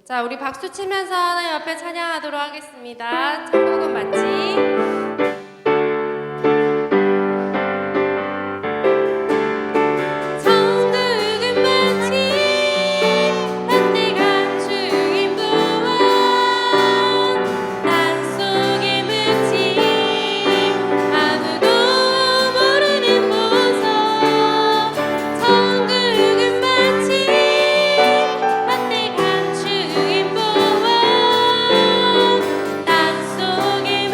자, 우리 박수 치면서 하나님 앞에 찬양하도록 하겠습니다. 천국은 마치 땅속에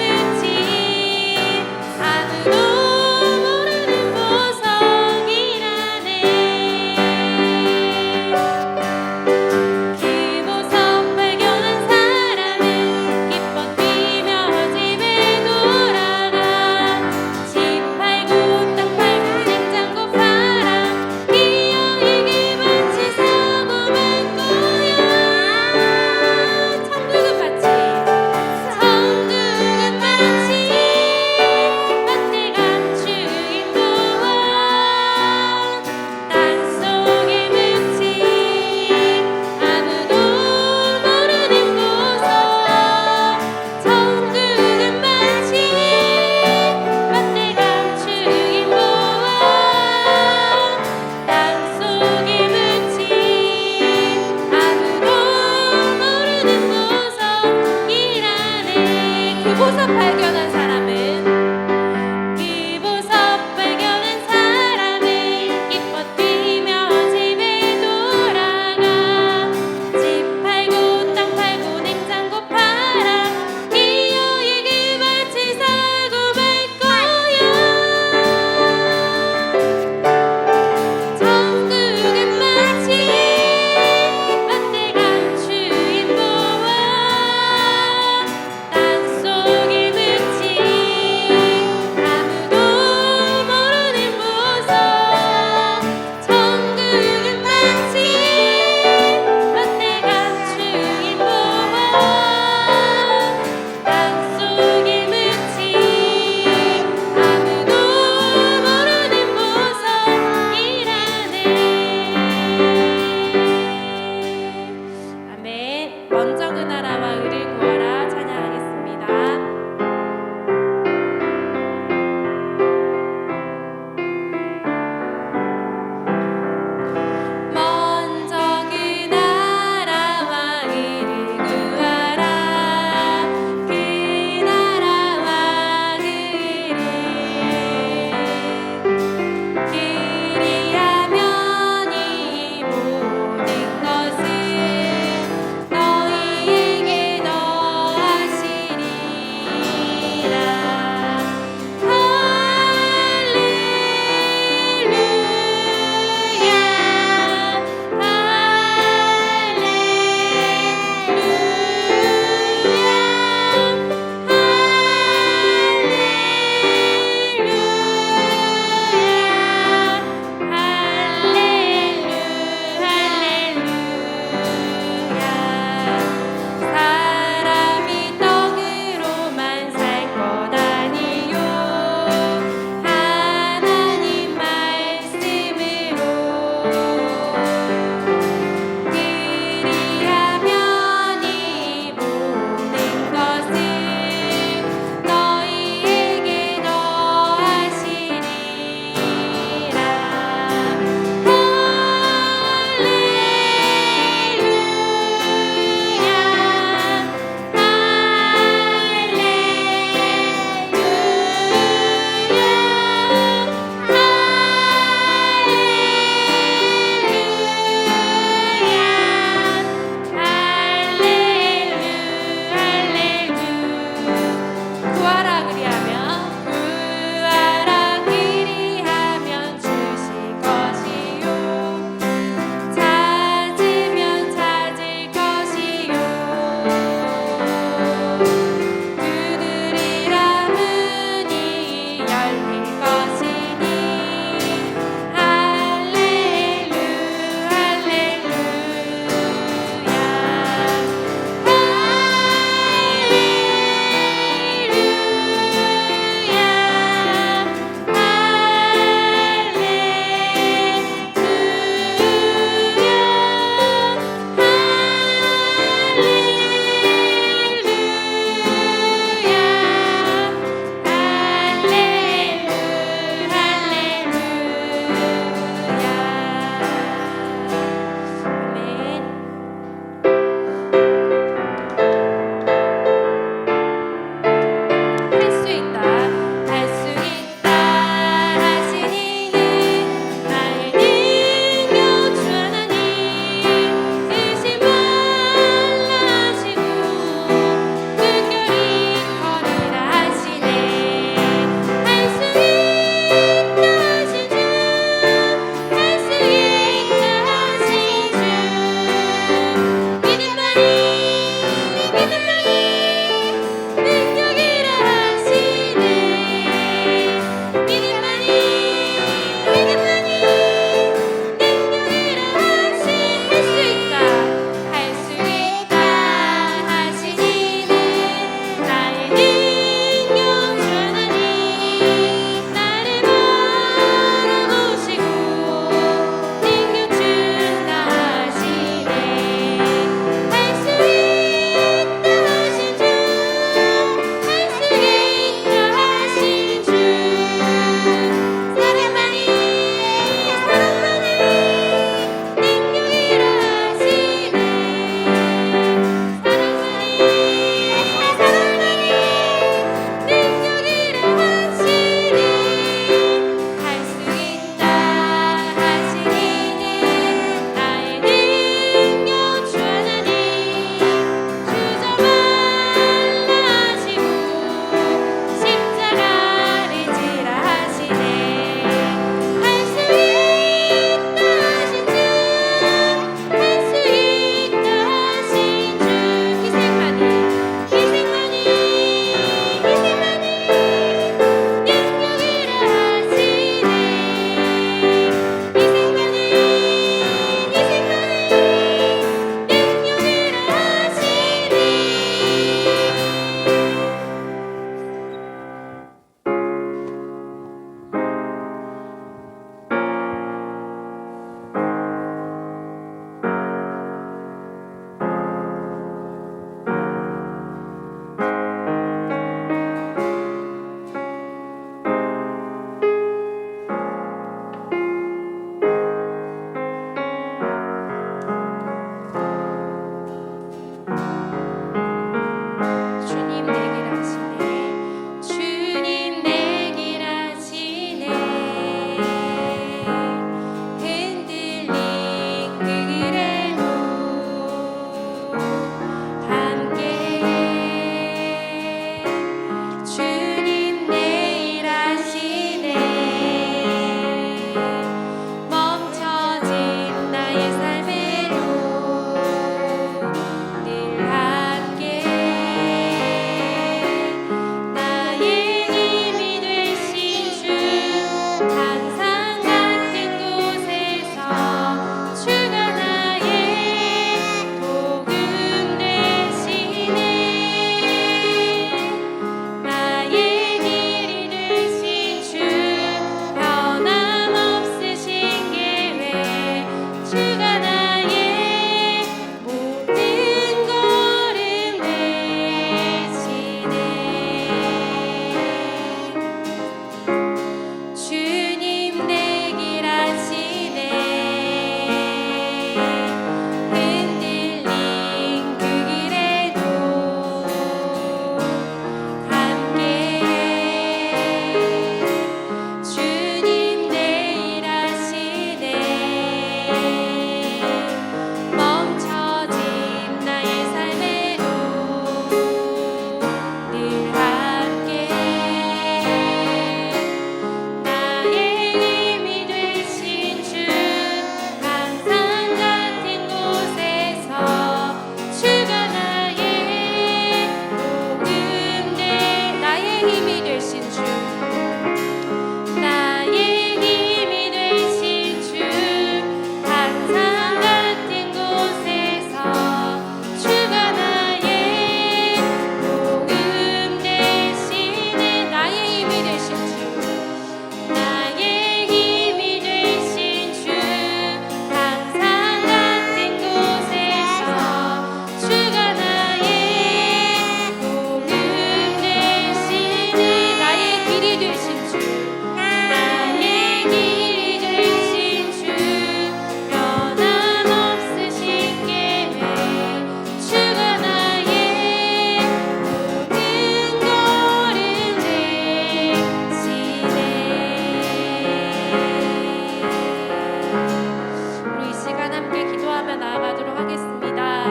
함께 기도하며 나아가도록 하겠습니다.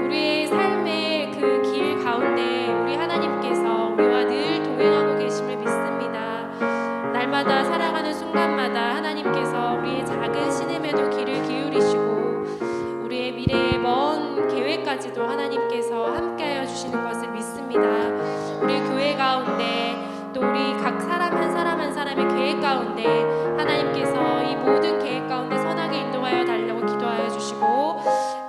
우리의 삶의 그 길 가운데 우리 하나님께서 우리와 늘 동행하고 계심을 믿습니다. 날마다 살아가는 순간마다 하나님께서 우리의 작은 신음에도 귀를 기울이시고 우리의 미래의 먼 계획까지도 하나님께서 함께하여 주시는 것을 믿습니다. 우리 교회 가운데 또 우리 각 사람 한 사람 한 사람의 계획 가운데 하나님께서 이 모든 계획 가운데 선하게 인도하여 달라고 기도하여 주시고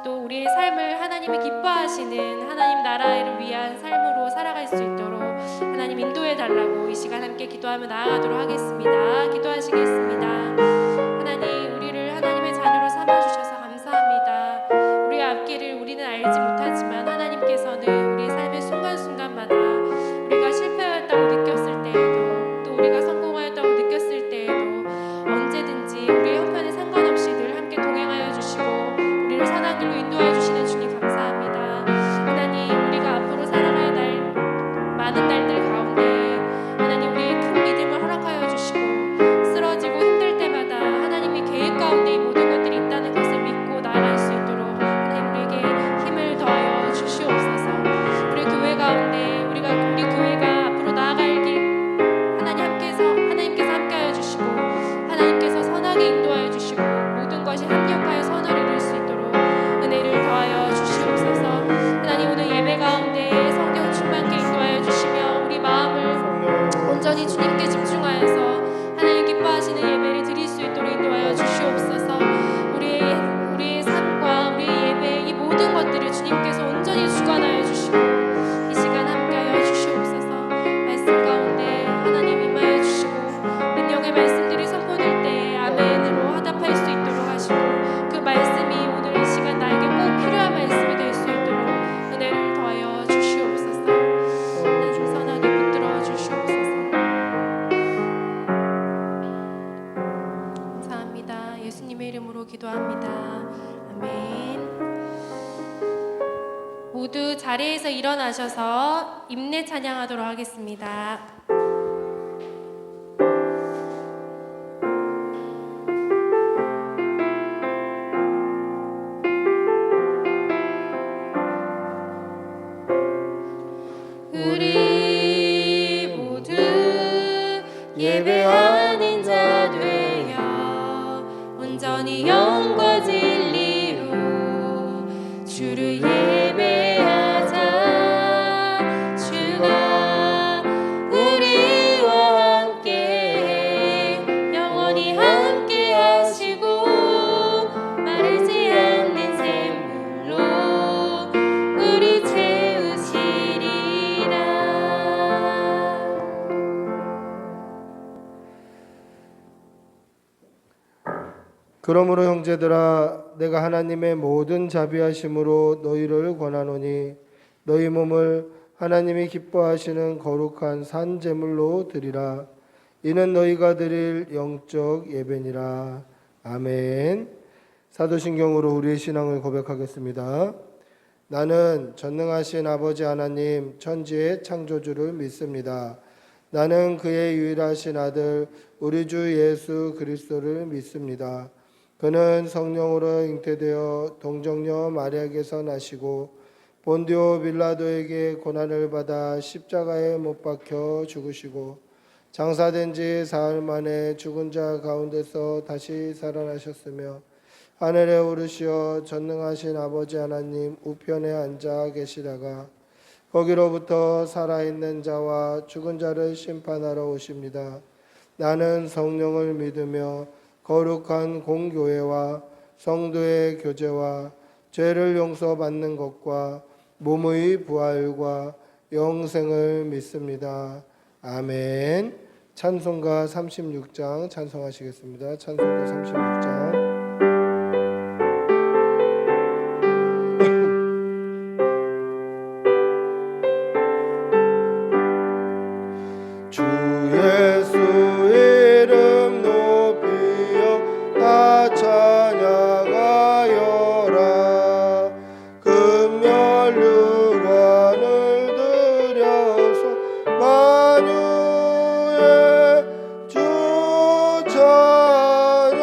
또 우리의 삶을 하나님이 기뻐하시는 하나님 나라를 위한 삶으로 살아갈 수 있도록 하나님 인도해 달라고 이 시간 함께 기도하며 나아가도록 하겠습니다. 기도하시겠습니다. 하나님, 우리를 하나님의 자녀로 삼아주셔서 감사합니다. 우리의 앞길을 우리는 알지 못하지만 하나님께서는 우리의 삶의 순간순간마다 우리가 실패하였다고 느꼈을 때에도 또 우리가 성공하였다고 느꼈을 때에도 언제든지 우리의 형편에 상관없이 늘 함께 동행하여 주시고 우리를 선한 길로 인도하여 주시는 주님 감사합니다. 하나님, 우리가 앞으로 살아갈 많은 날들 가운데 하나님 우리의 큰 믿음을 허락하여 주시고 쓰러지고 힘들 때마다 하나님의 계획 가운데 이 모든 것들이 있다는 것을 믿고 나아갈 수 있도록 하나님 우리에게 힘을 더하여 주시옵소서. 우리 교회 가운데 우리 교회가 앞으로 나아갈 길 하나님께서 함께하여 주시고 하나님께서 선하게 인도하여 주시고 모든 것이 합력하여 선을 이룰 수 있도록 은혜를 더하여 주시옵소서. 하나님, 오늘 예배 가운데 성령 충만케 인도하여 주시며 우리 마음을 온전히 주님께 집중하여서 하나님 기뻐하시는 예배를 드릴 수 있도록 인도하여 주시옵소서. 우리의 삶과 우리의 예배 이 모든 것들을 주님께서 온전히 주관하여 주시고 이 시간 함께하여 주시옵소서. 말씀 가운데 하나님 임하여 주시고 능력의 말씀들이 선포될 때 아멘으로 화답할 수 있도록 하시고 그 말씀이 오늘 이 시간 나에게 꼭 필요한 말씀이 될 수 있도록 은혜를 더하여 주시옵소서. 하나님 선하게 붙들어 주시옵소서. 감사합니다. 예수님의 이름으로 기도합니다. 아멘. 모두 자리에서 일어나셔서 임내 찬양하도록 하겠습니다. 우리 모두 예배하는 자 되어 온전히 영과 진리로 주를 예배하자. 주가 우리와 함께 영원히 함께 하시고 마르지 않는 샘물로 우리 채우시리라. 그러므로 형제들아, 내가 하나님의 모든 자비하심으로 너희를 권하노니 너희 몸을 하나님이 기뻐하시는 거룩한 산 제물로 드리라. 이는 너희가 드릴 영적 예배니라. 아멘. 사도신경으로 우리의 신앙을 고백하겠습니다. 나는 전능하신 아버지 하나님 천지의 창조주를 믿습니다. 나는 그의 유일하신 아들 우리 주 예수 그리스도를 믿습니다. 그는 성령으로 잉태되어 동정녀 마리아에게서 나시고 본디오 빌라도에게 고난을 받아 십자가에 못 박혀 죽으시고 장사된 지 사흘 만에 죽은 자 가운데서 다시 살아나셨으며 하늘에 오르시어 전능하신 아버지 하나님 우편에 앉아 계시다가 거기로부터 살아있는 자와 죽은 자를 심판하러 오십니다. 나는 성령을 믿으며 거룩한 공교회와 성도의 교제와 죄를 용서받는 것과 몸의 부활과 영생을 믿습니다. 아멘. 찬송가 36장 찬송하시겠습니다. 찬송가 36장. 주 예수 이름 높이어 다 찬양하여라. 금면류관을 들여서 만유의 주 찬양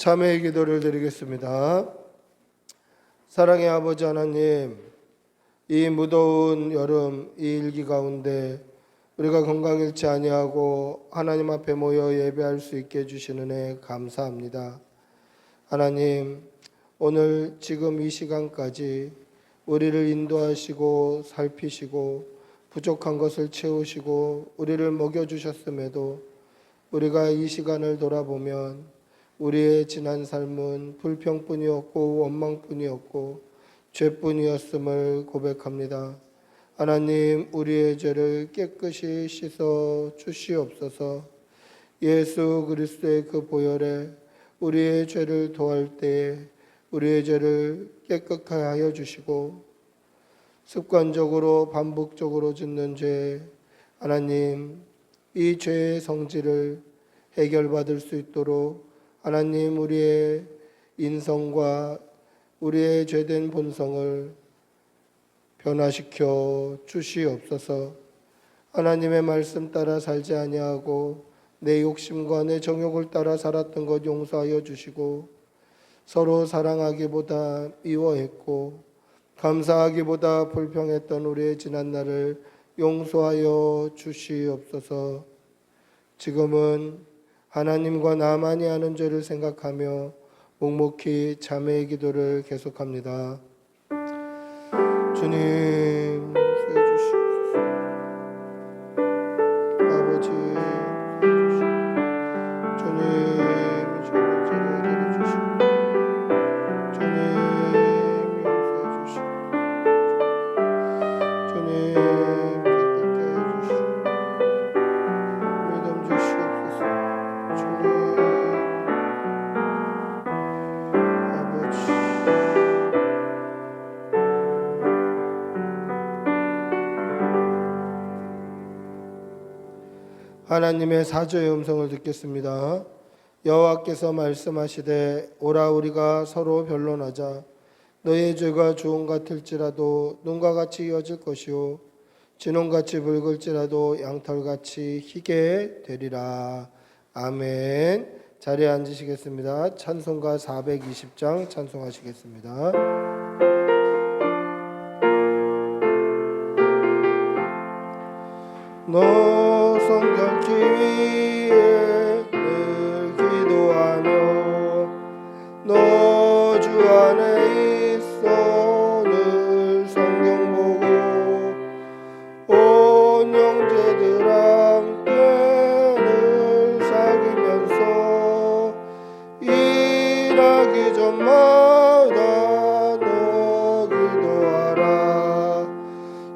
참회의 기도를 드리겠습니다. 사랑의 아버지 하나님, 이 무더운 여름 이 일기 가운데 우리가 건강 잃지 아니하고 하나님 앞에 모여 예배할 수 있게 해주시는 은혜 감사합니다. 하나님, 오늘 지금 이 시간까지 우리를 인도하시고 살피시고 부족한 것을 채우시고 우리를 먹여주셨음에도 우리가 이 시간을 돌아보면 우리의 지난 삶은 불평뿐이었고 원망뿐이었고 죄뿐이었음을 고백합니다. 하나님, 우리의 죄를 깨끗이 씻어 주시옵소서. 예수 그리스도의 그 보혈에 우리의 죄를 도할 때에 우리의 죄를 깨끗하게 하여 주시고 습관적으로 반복적으로 짓는 죄, 하나님, 이 죄의 성질을 해결받을 수 있도록 하나님, 우리의 인성과 우리의 죄된 본성을 변화시켜 주시옵소서. 하나님의 말씀 따라 살지 아니하고 내 욕심과 내 정욕을 따라 살았던 것 용서하여 주시고 서로 사랑하기보다 미워했고 감사하기보다 불평했던 우리의 지난 날을 용서하여 주시옵소서. 지금은 하나님과 나만이 아는 죄를 생각하며 묵묵히 참회의 기도를 계속합니다. 주님, 용서해 주시옵소서. 아버지, 주님, 저를 죄를 주시고 주님, 용서해 주시고 주님, 깨끗게 해주시고 믿음 주시옵소서. 주님, 아버지, 하나님의 사죄의 음성을 듣겠습니다. 여호와께서 말씀하시되 오라 우리가 서로 변론하자. 너의 죄가 주홍 같을지라도 눈과 같이 이어질 것이요 진홍같이 붉을지라도 양털같이 희게 되리라. 아멘. 자리에 앉으시겠습니다. 찬송가 420장 찬송하시겠습니다. 너 성결케 위해 늘 기도하며 너 주 안에 있어 늘 성경 보고 온 형제들 함께 늘 사귀면서 일하기 전마다 너 기도하라.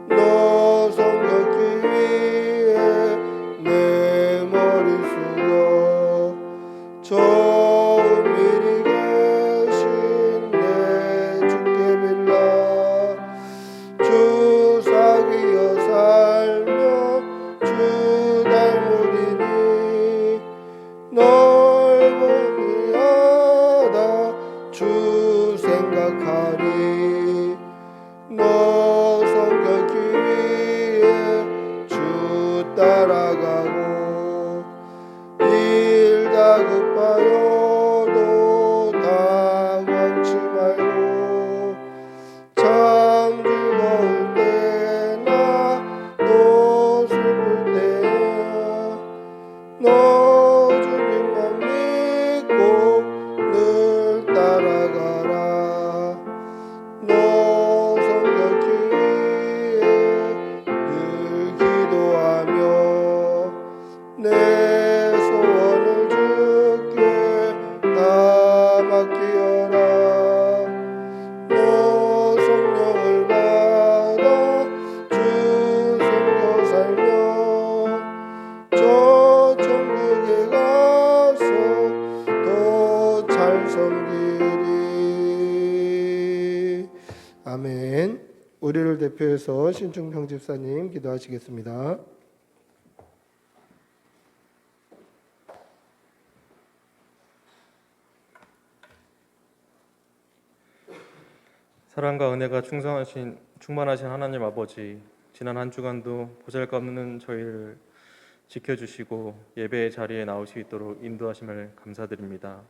너 성결케 위해 내 머리 숙여 처음 미리 계신 내 주께 빌라. 주 사귀어 살며 주 닮으리니 널 보니하다 주 생각하리. 너 성결케 위해 주 따라가고 일 다급하여도 당황치 말고 참 즐거울 때나 또 슬플 때야 너 주님만 믿고 늘 따라가라. 너 성결케 위해 늘 기도하며 내 소원을 주께 다 맡기어라. 너 성령을 받아 주 섬겨 살며 저 천국에 가서 더 잘 섬기리. 아멘. 우리를 대표해서 신중평 집사님 기도하시겠습니다. 사랑과 은혜가 충만하신 하나님 아버지, 지난 한 주간도 보잘것없는 저희를 지켜주시고 예배의 자리에 나올 수 있도록 인도하심을 감사드립니다.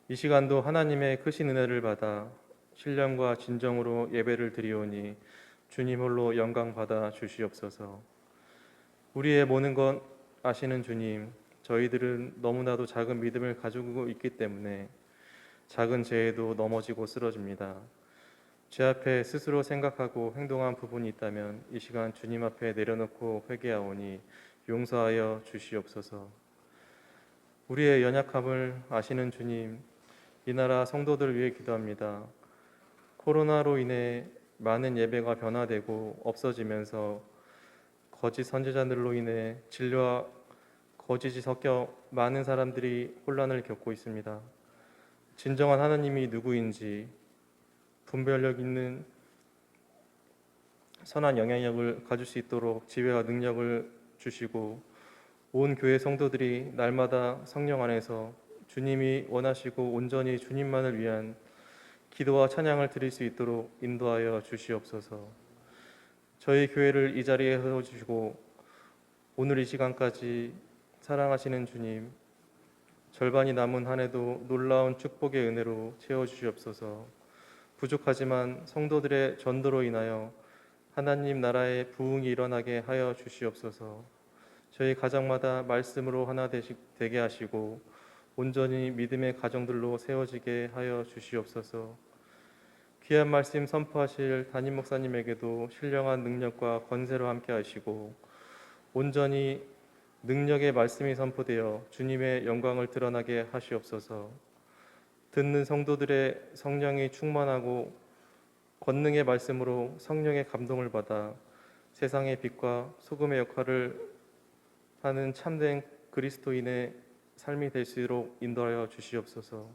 이 시간도 하나님의 크신 은혜를 받아 신령과 진정으로 예배를 드리오니 주님 홀로 영광 받아 주시옵소서. 우리의 모든 것 아시는 주님, 저희들은 너무나도 작은 믿음을 가지고 있기 때문에 작은 죄에도 넘어지고 쓰러집니다. 제 앞에 스스로 생각하고 행동한 부분이 있다면 이 시간 주님 앞에 내려놓고 회개하오니 용서하여 주시옵소서. 우리의 연약함을 아시는 주님, 이 나라 성도들을 위해 기도합니다. 코로나로 인해 많은 예배가 변화되고 없어지면서 거짓 선지자들로 인해 진료와 거짓이 섞여 많은 사람들이 혼란을 겪고 있습니다. 진정한 하나님이 누구인지 분별력 있는 선한 영향력을 가질 수 있도록 지혜와 능력을 주시고 온 교회 성도들이 날마다 성령 안에서 주님이 원하시고 온전히 주님만을 위한 기도와 찬양을 드릴 수 있도록 인도하여 주시옵소서. 저희 교회를 이 자리에 세워주시고 오늘 이 시간까지 사랑하시는 주님, 절반이 남은 한 해도 놀라운 축복의 은혜로 채워주시옵소서. 부족하지만 성도들의 전도로 인하여 하나님 나라의 부흥이 일어나게 하여 주시옵소서. 저희 가정마다 말씀으로 하나 되게 하시고 온전히 믿음의 가정들로 세워지게 하여 주시옵소서. 귀한 말씀 선포하실 담임 목사님에게도 신령한 능력과 권세로 함께 하시고 온전히 능력의 말씀이 선포되어 주님의 영광을 드러나게 하시옵소서. 듣는 성도들의 성령이 충만하고 권능의 말씀으로 성령의 감동을 받아 세상의 빛과 소금의 역할을 하는 참된 그리스도인의 삶이 될 수 있도록 인도하여 주시옵소서.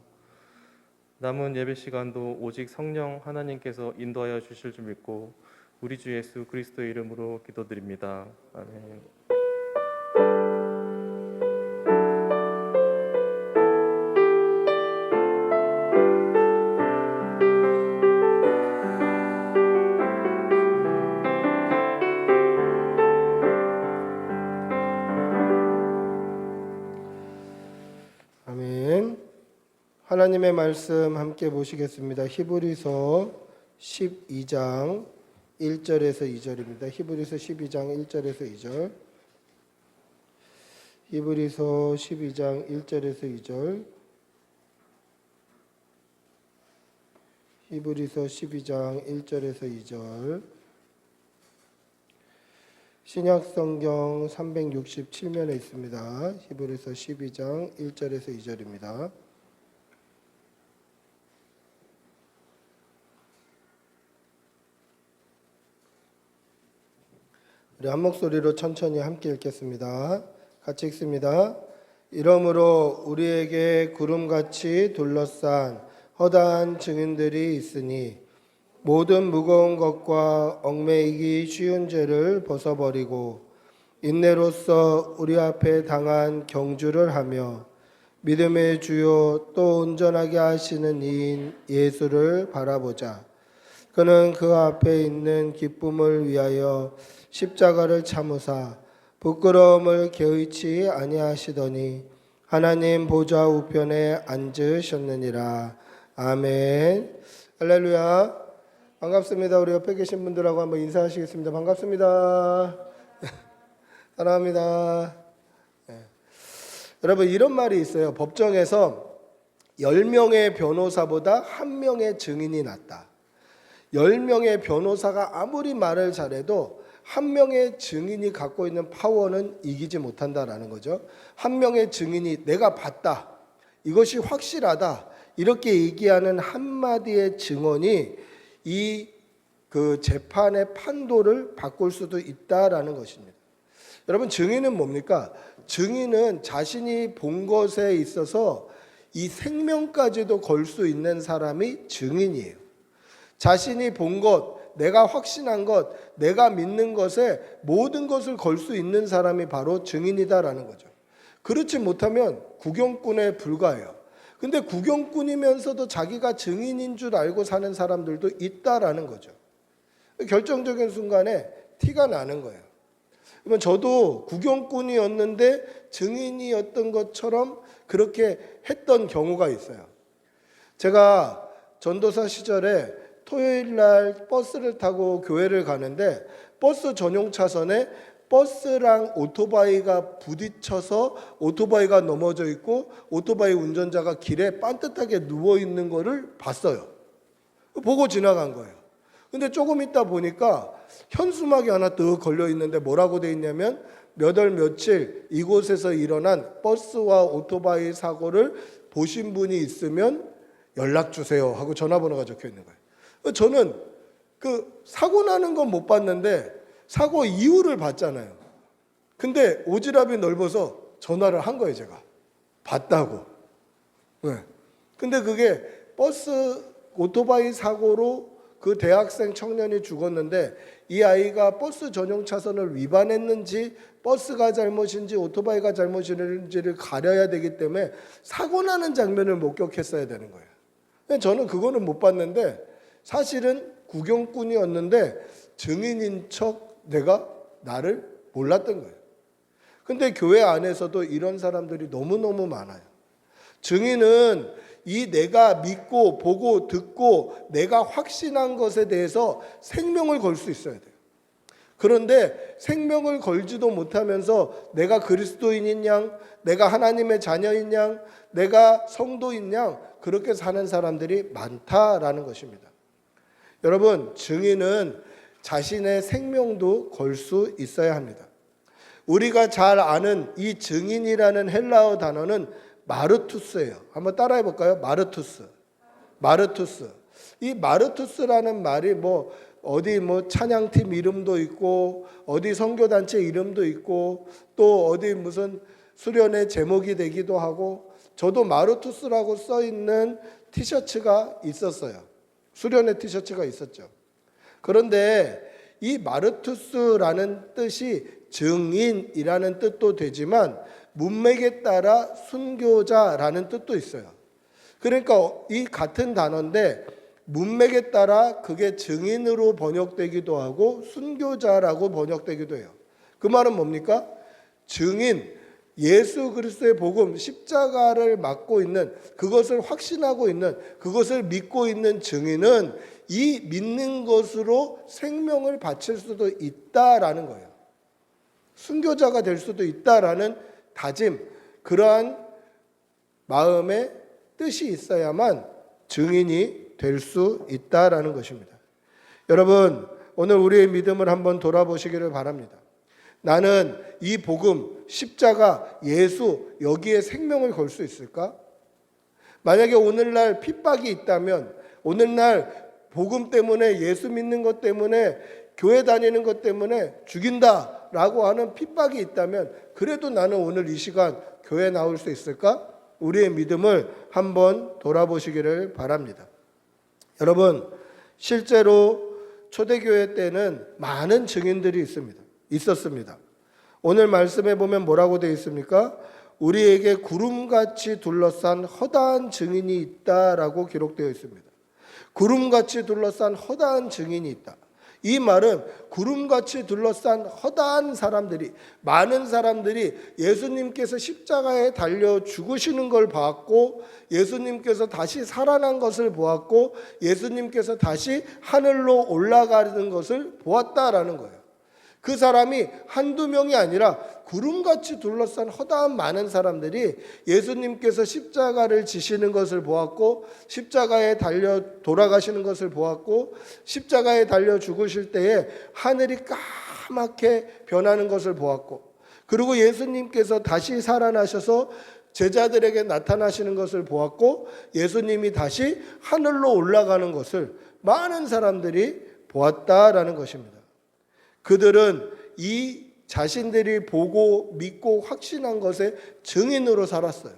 남은 예배 시간도 오직 성령 하나님께서 인도하여 주실 줄 믿고 우리 주 예수 그리스도의 이름으로 기도드립니다. 아멘. 아멘. 하나님의 말씀 함께 보시겠습니다. 히브리서 12장 1절에서 2절입니다. 히브리서 12장 1절에서 2절. 히브리서 12장 1절에서 2절. 히브리서 12장 1절에서 2절. 신약성경 367면에 있습니다. 히브리서 12장 1절에서 2절입니다. 우리 한 목소리로 천천히 함께 읽겠습니다. 같이 읽습니다. 이러므로 우리에게 구름같이 둘러싼 허다한 증인들이 있으니 모든 무거운 것과 얽매이기 쉬운 죄를 벗어버리고 인내로써 우리 앞에 당한 경주를 하며 믿음의 주요 또 온전하게 하시는 이인 예수를 바라보자. 그는 그 앞에 있는 기쁨을 위하여 십자가를 참으사 부끄러움을 개의치 아니하시더니 하나님 보좌 우편에 앉으셨느니라. 아멘. 할렐루야. 반갑습니다. 우리 옆에 계신 분들하고 한번 인사하시겠습니다. 반갑습니다. 사랑합니다. 네. 여러분 이런 말이 있어요. 법정에서 10명의 변호사보다 1명의 증인이 낫다. 10명의 변호사가 아무리 말을 잘해도 1명의 증인이 갖고 있는 파워는 이기지 못한다라는 거죠. 1명의 증인이 내가 봤다, 이것이 확실하다, 이렇게 얘기하는 한마디의 증언이 이 그 재판의 판도를 바꿀 수도 있다라는 것입니다. 여러분 증인은 뭡니까? 증인은 자신이 본 것에 있어서 이 생명까지도 걸 수 있는 사람이 증인이에요. 자신이 본 것, 내가 확신한 것, 내가 믿는 것에 모든 것을 걸 수 있는 사람이 바로 증인이다라는 거죠. 그렇지 못하면 구경꾼에 불과해요. 근데 구경꾼이면서도 자기가 증인인 줄 알고 사는 사람들도 있다라는 거죠. 결정적인 순간에 티가 나는 거예요. 그러면 저도 구경꾼이었는데 증인이었던 것처럼 그렇게 했던 경우가 있어요. 제가 전도사 시절에 토요일 날 버스를 타고 교회를 가는데 버스 전용 차선에 버스랑 오토바이가 부딪혀서 오토바이가 넘어져 있고 오토바이 운전자가 길에 반듯하게 누워 있는 거를 봤어요. 보고 지나간 거예요. 근데 조금 있다 보니까 현수막이 하나 더 걸려 있는데 뭐라고 돼 있냐면 몇 월 며칠 이곳에서 일어난 버스와 오토바이 사고를 보신 분이 있으면 연락 주세요 하고 전화번호가 적혀 있는 거예요. 저는 그 사고 나는 건 못 봤는데 사고 이유를 봤잖아요. 근데 오지랖이 넓어서 전화를 한 거예요, 제가. 봤다고. 네. 근데 그게 버스 오토바이 사고로 그 대학생 청년이 죽었는데 이 아이가 버스 전용 차선을 위반했는지 버스가 잘못인지 오토바이가 잘못인지를 가려야 되기 때문에 사고 나는 장면을 목격했어야 되는 거예요. 근데 저는 그거는 못 봤는데 사실은 구경꾼이었는데 증인인 척 내가 나를 몰랐던 거예요. 근데 교회 안에서도 이런 사람들이 너무너무 많아요. 증인은 이 내가 믿고 보고 듣고 내가 확신한 것에 대해서 생명을 걸 수 있어야 돼요. 그런데 생명을 걸지도 못하면서 내가 그리스도인인 양, 내가 하나님의 자녀인 양, 내가 성도인 양 그렇게 사는 사람들이 많다라는 것입니다. 여러분, 증인은 자신의 생명도 걸 수 있어야 합니다. 우리가 잘 아는 이 증인이라는 헬라어 단어는 마르투스예요. 한번 따라해 볼까요? 마르투스. 이 마르투스라는 말이 어디 찬양팀 이름도 있고 어디 선교단체 이름도 있고 또 어디 무슨 수련회 제목이 되기도 하고 저도 마르투스라고 써 있는 티셔츠가 있었어요. 수련회 티셔츠가 있었죠. 그런데 이 마르투스라는 뜻이 증인이라는 뜻도 되지만 문맥에 따라 순교자라는 뜻도 있어요. 그러니까 이 같은 단어인데 문맥에 따라 그게 증인으로 번역되기도 하고 순교자라고 번역되기도 해요. 그 말은 뭡니까? 증인, 예수 그리스도의 복음, 십자가를 맡고 있는, 그것을 확신하고 있는, 그것을 믿고 있는 증인은 이 믿는 것으로 생명을 바칠 수도 있다라는 거예요. 순교자가 될 수도 있다라는 다짐, 그러한 마음의 뜻이 있어야만 증인이 될 수 있다라는 것입니다. 여러분, 오늘 우리의 믿음을 한번 돌아보시기를 바랍니다. 나는 이 복음, 십자가, 예수 여기에 생명을 걸 수 있을까? 만약에 오늘날 핍박이 있다면, 오늘날 복음 때문에 예수 믿는 것 때문에 교회 다니는 것 때문에 죽인다라고 하는 핍박이 있다면 그래도 나는 오늘 이 시간 교회 나올 수 있을까? 우리의 믿음을 한번 돌아보시기를 바랍니다. 여러분, 실제로 초대교회 때는 많은 증인들이 있었습니다. 오늘 말씀에 보면 뭐라고 되어 있습니까? 우리에게 구름같이 둘러싼 허다한 증인이 있다라고 기록되어 있습니다. 구름같이 둘러싼 허다한 증인이 있다. 이 말은 구름같이 둘러싼 허다한 사람들이, 많은 사람들이 예수님께서 십자가에 달려 죽으시는 걸 보았고, 예수님께서 다시 살아난 것을 보았고, 예수님께서 다시 하늘로 올라가는 것을 보았다라는 거예요. 그 사람이 한두 명이 아니라 구름같이 둘러싼 허다한 많은 사람들이 예수님께서 십자가를 지시는 것을 보았고, 십자가에 달려 돌아가시는 것을 보았고, 십자가에 달려 죽으실 때에 하늘이 까맣게 변하는 것을 보았고, 그리고 예수님께서 다시 살아나셔서 제자들에게 나타나시는 것을 보았고, 예수님이 다시 하늘로 올라가는 것을 많은 사람들이 보았다라는 것입니다. 그들은 이 자신들이 보고 믿고 확신한 것의 증인으로 살았어요.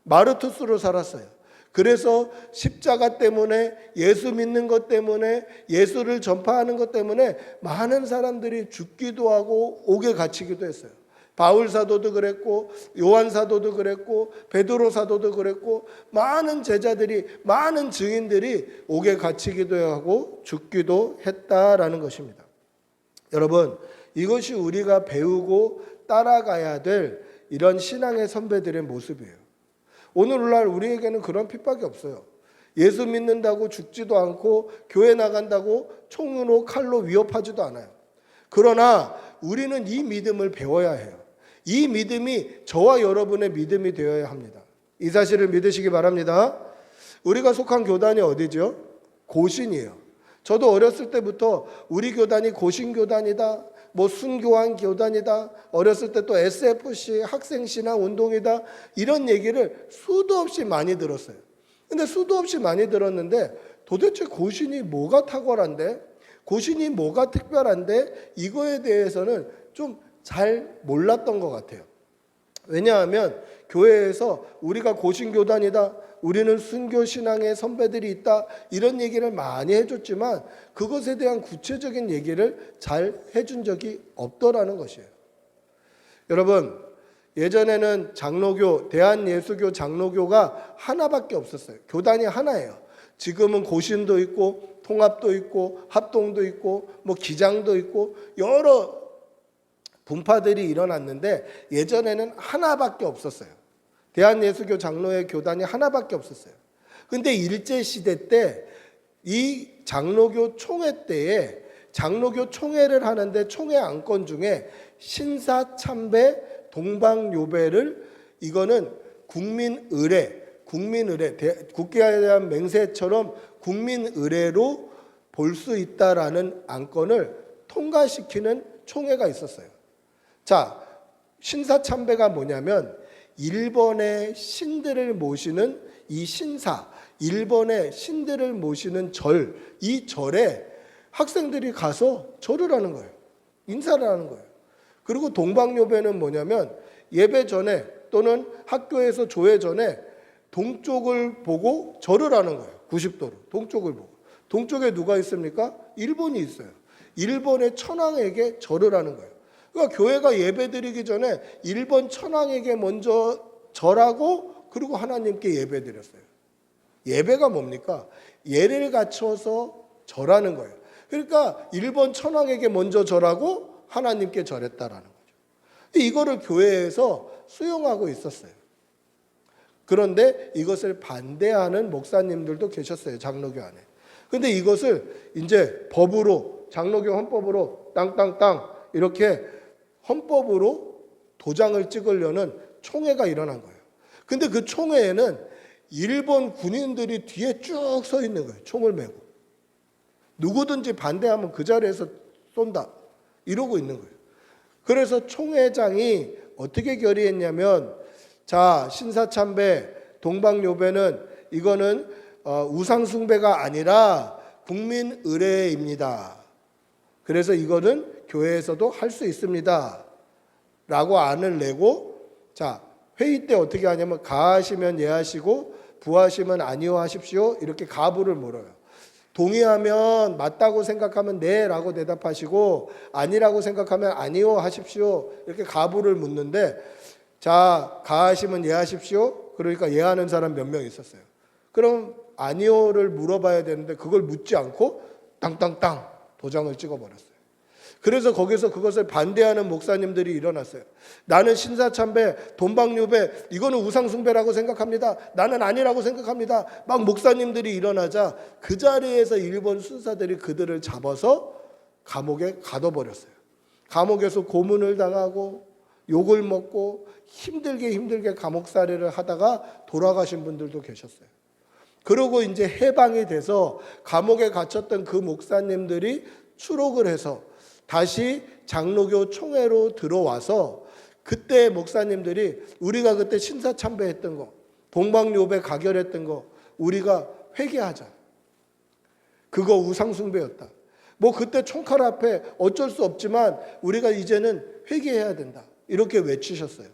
마르투스로 살았어요. 그래서 십자가 때문에, 예수 믿는 것 때문에, 예수를 전파하는 것 때문에 많은 사람들이 죽기도 하고 옥에 갇히기도 했어요. 바울 사도도 그랬고, 요한 사도도 그랬고, 베드로 사도도 그랬고, 많은 제자들이, 많은 증인들이 옥에 갇히기도 하고 죽기도 했다라는 것입니다. 여러분, 이것이 우리가 배우고 따라가야 될 이런 신앙의 선배들의 모습이에요. 오늘날 우리에게는 그런 핍박이 없어요. 예수 믿는다고 죽지도 않고 교회 나간다고 총으로 칼로 위협하지도 않아요. 그러나 우리는 이 믿음을 배워야 해요. 이 믿음이 저와 여러분의 믿음이 되어야 합니다. 이 사실을 믿으시기 바랍니다. 우리가 속한 교단이 어디죠? 고신이에요. 저도 어렸을 때부터 우리 교단이 고신교단이다, 뭐 순교한 교단이다, 어렸을 때 또 SFC 학생신앙 운동이다, 이런 얘기를 수도 없이 많이 들었어요. 근데 수도 없이 많이 들었는데 도대체 고신이 뭐가 탁월한데, 고신이 뭐가 특별한데, 이거에 대해서는 좀 잘 몰랐던 것 같아요. 왜냐하면 교회에서 우리가 고신교단이다, 우리는 순교신앙의 선배들이 있다, 이런 얘기를 많이 해줬지만 그것에 대한 구체적인 얘기를 잘 해준 적이 없더라는 것이에요. 여러분, 예전에는 장로교, 대한예수교 장로교가 하나밖에 없었어요. 교단이 하나예요. 지금은 고신도 있고 통합도 있고 합동도 있고 뭐 기장도 있고 여러 분파들이 일어났는데 예전에는 하나밖에 없었어요. 대한예수교 장로의 교단이 하나밖에 없었어요. 근데 일제시대 때 이 장로교 총회 때에 장로교 총회를 하는데 총회 안건 중에 신사참배 동방요배를, 이거는 국민의례, 국가에 대한 맹세처럼 국민의례로 볼 수 있다라는 안건을 통과시키는 총회가 있었어요. 자, 신사참배가 뭐냐면 일본의 신들을 모시는 이 신사, 일본의 신들을 모시는 절, 이 절에 학생들이 가서 절을 하는 거예요. 인사를 하는 거예요. 그리고 동방요배는 뭐냐면 예배 전에 또는 학교에서 조회 전에 동쪽을 보고 절을 하는 거예요. 90도로 동쪽을 보고. 동쪽에 누가 있습니까? 일본이 있어요. 일본의 천황에게 절을 하는 거예요. 그러니까 교회가 예배드리기 전에 일본 천황에게 먼저 절하고 그리고 하나님께 예배드렸어요. 예배가 뭡니까? 예를 갖춰서 절하는 거예요. 그러니까 일본 천황에게 먼저 절하고 하나님께 절했다라는 거죠. 이거를 교회에서 수용하고 있었어요. 그런데 이것을 반대하는 목사님들도 계셨어요. 장로교 안에. 근데 이것을 이제 법으로, 장로교 헌법으로 땅땅땅 이렇게 헌법으로 도장을 찍으려는 총회가 일어난 거예요. 근데 그 총회에는 일본 군인들이 뒤에 쭉 서 있는 거예요. 총을 메고. 누구든지 반대하면 그 자리에서 쏜다, 이러고 있는 거예요. 그래서 총회장이 어떻게 결의했냐면, 자, 신사참배, 동방요배는 이거는 우상숭배가 아니라 국민의례입니다. 그래서 이거는 교회에서도 할 수 있습니다 라고 안을 내고, 자, 회의 때 어떻게 하냐면 가하시면 예하시고 부하시면 아니요 하십시오, 이렇게 가부를 물어요. 동의하면 맞다고 생각하면 네 라고 대답하시고 아니라고 생각하면 아니요 하십시오, 이렇게 가부를 묻는데, 자, 가하시면 예하십시오, 그러니까 예하는 사람 몇 명 있었어요. 그럼 아니요를 물어봐야 되는데 그걸 묻지 않고 땅땅땅 도장을 찍어버렸어요. 그래서 거기서 그것을 반대하는 목사님들이 일어났어요. 나는 신사참배, 동방요배, 이거는 우상숭배라고 생각합니다. 나는 아니라고 생각합니다. 막 목사님들이 일어나자 그 자리에서 일본 순사들이 그들을 잡아서 감옥에 가둬버렸어요. 감옥에서 고문을 당하고 욕을 먹고 힘들게 감옥살이를 하다가 돌아가신 분들도 계셨어요. 그러고 이제 해방이 돼서 감옥에 갇혔던 그 목사님들이 추록을 해서 다시 장로교 총회로 들어와서 그때 목사님들이 우리가 그때 신사참배했던 거, 동방요배 가결했던 거 우리가 회개하자. 그거 우상숭배였다. 뭐 그때 총칼 앞에 어쩔 수 없지만 우리가 이제는 회개해야 된다, 이렇게 외치셨어요.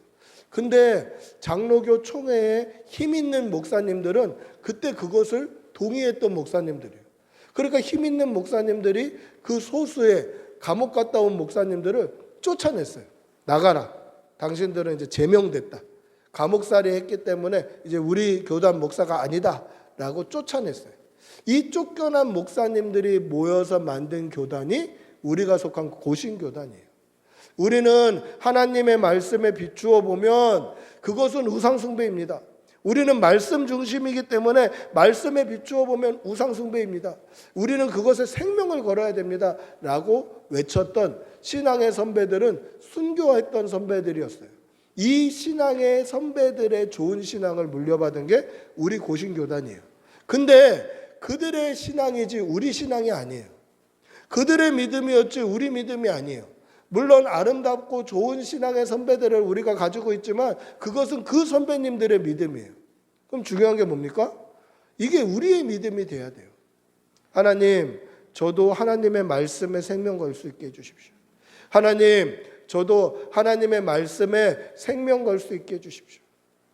근데 장로교 총회에 힘 있는 목사님들은 그때 그것을 동의했던 목사님들이에요. 그러니까 힘 있는 목사님들이 그 소수의 감옥 갔다 온 목사님들을 쫓아냈어요. 나가라. 당신들은 이제 제명됐다. 감옥살이 했기 때문에 이제 우리 교단 목사가 아니다 라고 쫓아냈어요. 이 쫓겨난 목사님들이 모여서 만든 교단이 우리가 속한 고신교단이에요. 우리는 하나님의 말씀에 비추어 보면 그것은 우상숭배입니다. 우리는 말씀 중심이기 때문에 말씀에 비추어 보면 우상숭배입니다. 우리는 그것에 생명을 걸어야 됩니다 라고 외쳤던 신앙의 선배들은 순교했던 선배들이었어요. 이 신앙의 선배들의 좋은 신앙을 물려받은 게 우리 고신교단이에요. 근데 그들의 신앙이지 우리 신앙이 아니에요. 그들의 믿음이었지 우리 믿음이 아니에요. 물론 아름답고 좋은 신앙의 선배들을 우리가 가지고 있지만 그것은 그 선배님들의 믿음이에요. 그럼 중요한 게 뭡니까? 이게 우리의 믿음이 돼야 돼요. 하나님, 저도 하나님의 말씀에 생명 걸 수 있게 해주십시오. 하나님, 저도 하나님의 말씀에 생명 걸 수 있게 해주십시오.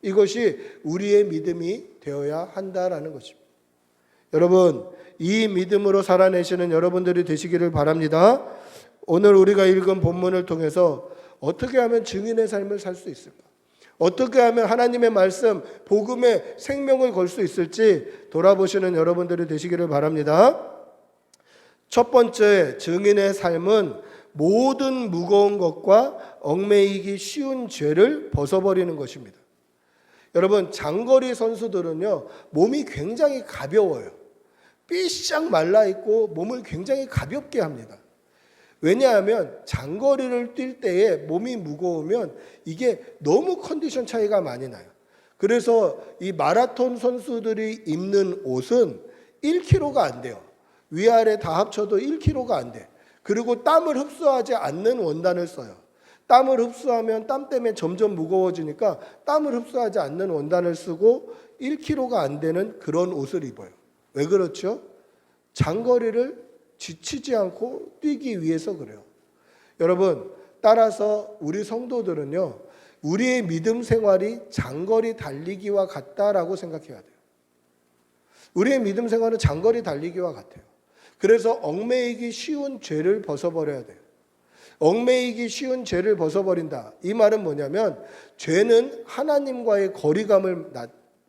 이것이 우리의 믿음이 되어야 한다라는 것입니다. 여러분, 이 믿음으로 살아내시는 여러분들이 되시기를 바랍니다. 오늘 우리가 읽은 본문을 통해서 어떻게 하면 증인의 삶을 살 수 있을까? 어떻게 하면 하나님의 말씀, 복음에 생명을 걸 수 있을지 돌아보시는 여러분들이 되시기를 바랍니다. 첫 번째, 증인의 삶은 모든 무거운 것과 얽매이기 쉬운 죄를 벗어버리는 것입니다. 여러분, 장거리 선수들은요, 몸이 굉장히 가벼워요. 삐싹 말라있고 몸을 굉장히 가볍게 합니다. 왜냐하면 장거리를 뛸 때에 몸이 무거우면 이게 너무 컨디션 차이가 많이 나요. 그래서 이 마라톤 선수들이 입는 옷은 1kg가 안 돼요. 위아래 다 합쳐도 1kg가 안 돼. 그리고 땀을 흡수하지 않는 원단을 써요. 땀을 흡수하면 땀 때문에 점점 무거워지니까 땀을 흡수하지 않는 원단을 쓰고 1kg가 안 되는 그런 옷을 입어요. 왜 그렇죠? 장거리를 지치지 않고 뛰기 위해서 그래요. 여러분, 따라서 우리 성도들은요, 우리의 믿음 생활이 장거리 달리기와 같다라고 생각해야 돼요. 우리의 믿음 생활은 장거리 달리기와 같아요. 그래서 얽매이기 쉬운 죄를 벗어버려야 돼요. 얽매이기 쉬운 죄를 벗어버린다. 이 말은 뭐냐면 죄는 하나님과의 거리감을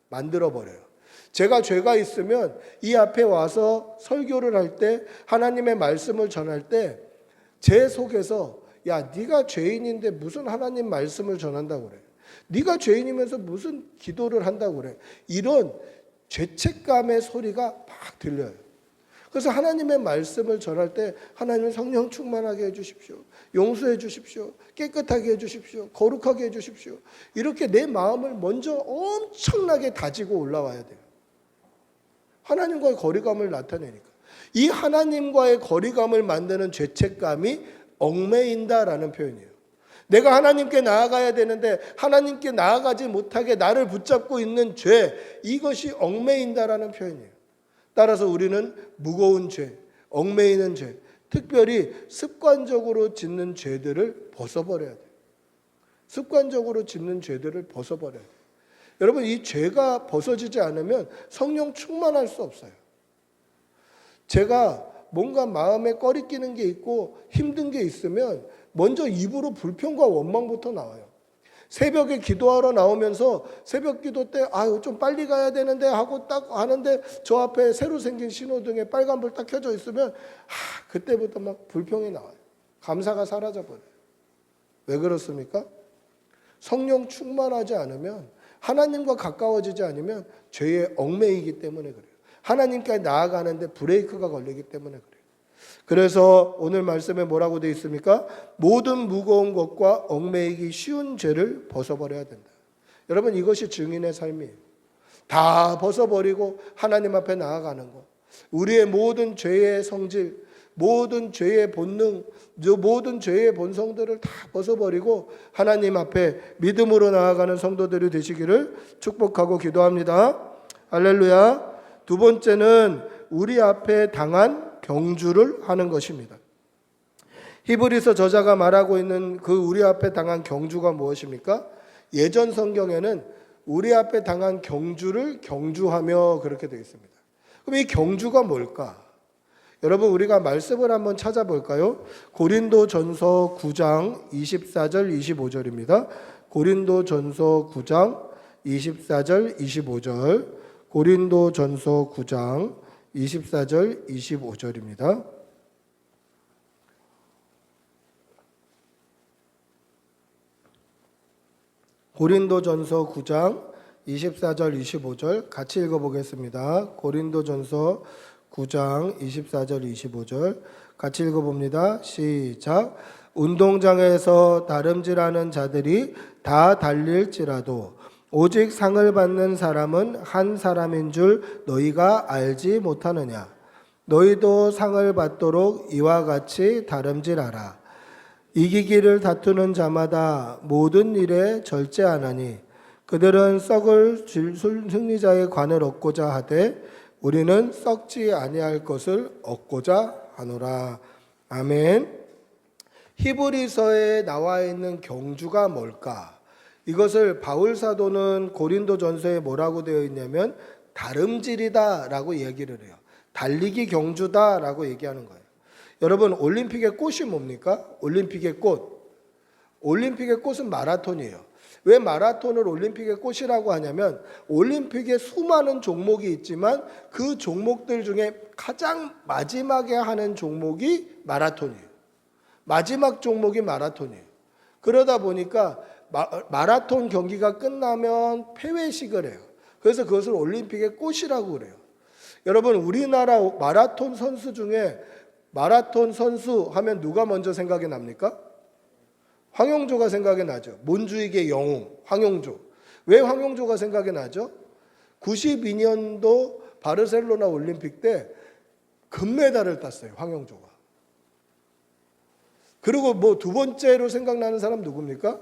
만들어버려요. 제가 죄가 있으면 이 앞에 와서 설교를 할 때 하나님의 말씀을 전할 때 제 속에서 야, 네가 죄인인데 무슨 하나님 말씀을 전한다고 그래. 네가 죄인이면서 무슨 기도를 한다고 그래. 이런 죄책감의 소리가 막 들려요. 그래서 하나님의 말씀을 전할 때 하나님은 성령 충만하게 해주십시오. 용서해 주십시오. 깨끗하게 해주십시오. 거룩하게 해주십시오. 이렇게 내 마음을 먼저 엄청나게 다지고 올라와야 돼요. 하나님과의 거리감을 나타내니까. 이 하나님과의 거리감을 만드는 죄책감이 얽매인다라는 표현이에요. 내가 하나님께 나아가야 되는데 하나님께 나아가지 못하게 나를 붙잡고 있는 죄, 이것이 얽매인다라는 표현이에요. 따라서 우리는 무거운 죄, 얽매이는 죄, 특별히 습관적으로 짓는 죄들을 벗어버려야 돼요. 습관적으로 짓는 죄들을 벗어버려야 돼요. 여러분, 이 죄가 벗어지지 않으면 성령 충만할 수 없어요. 제가 뭔가 마음에 꺼리끼는 게 있고 힘든 게 있으면 먼저 입으로 불평과 원망부터 나와요. 새벽에 기도하러 나오면서 새벽 기도 때 아유 좀 빨리 가야 되는데 하고 딱 하는데 저 앞에 새로 생긴 신호등에 빨간불 딱 켜져 있으면 그때부터 막 불평이 나와요. 감사가 사라져버려요. 왜 그렇습니까? 성령 충만하지 않으면, 하나님과 가까워지지 않으면 죄에 얽매이기 때문에 그래요. 하나님께 나아가는데 브레이크가 걸리기 때문에 그래요. 그래서 오늘 말씀에 뭐라고 되어 있습니까? 모든 무거운 것과 얽매이기 쉬운 죄를 벗어버려야 된다. 여러분, 이것이 증인의 삶이에요. 다 벗어버리고 하나님 앞에 나아가는 것. 우리의 모든 죄의 성질, 모든 죄의 본능, 모든 죄의 본성들을 다 벗어버리고 하나님 앞에 믿음으로 나아가는 성도들이 되시기를 축복하고 기도합니다. 할렐루야. 두 번째는 우리 앞에 당한 경주를 하는 것입니다. 히브리서 저자가 말하고 있는 그 우리 앞에 당한 경주가 무엇입니까? 예전 성경에는 우리 앞에 당한 경주를 경주하며 그렇게 되어 있습니다. 그럼 이 경주가 뭘까? 여러분, 우리가 말씀을 한번 찾아볼까요? 고린도전서 9장 24절 25절입니다. 고린도전서 9장 24절 25절. 고린도전서 9장 24절 25절입니다. 고린도전서 9장 24절 25절 같이 읽어보겠습니다. 고린도전서 9장 24절 25절 같이 읽어봅니다. 시작. 운동장에서 다름질하는 자들이 다 달릴지라도 오직 상을 받는 사람은 한 사람인 줄 너희가 알지 못하느냐. 너희도 상을 받도록 이와 같이 다름질하라. 이기기를 다투는 자마다 모든 일에 절제하나니 그들은 썩을 승리자의 관을 얻고자 하되 우리는 썩지 아니할 것을 얻고자 하노라. 아멘. 히브리서에 나와 있는 경주가 뭘까? 이것을 바울 사도는 고린도전서에 뭐라고 되어 있냐면 다름질이다라고 얘기를 해요. 달리기 경주다라고 얘기하는 거예요. 여러분, 올림픽의 꽃이 뭡니까? 올림픽의 꽃. 올림픽의 꽃은 마라톤이에요. 왜 마라톤을 올림픽의 꽃이라고 하냐면 올림픽에 수많은 종목이 있지만 그 종목들 중에 가장 마지막에 하는 종목이 마라톤이에요. 마지막 종목이 마라톤이에요. 그러다 보니까 마라톤 경기가 끝나면 폐회식을 해요. 그래서 그것을 올림픽의 꽃이라고 그래요. 여러분, 우리나라 마라톤 선수 중에 마라톤 선수 하면 누가 먼저 생각이 납니까? 황영조가 생각이 나죠. 몬주익의 영웅 황영조. 왜 황영조가 생각이 나죠? 92년도 바르셀로나 올림픽 때 금메달을 땄어요. 황영조가. 그리고 뭐 두 번째로 생각나는 사람 누굽니까?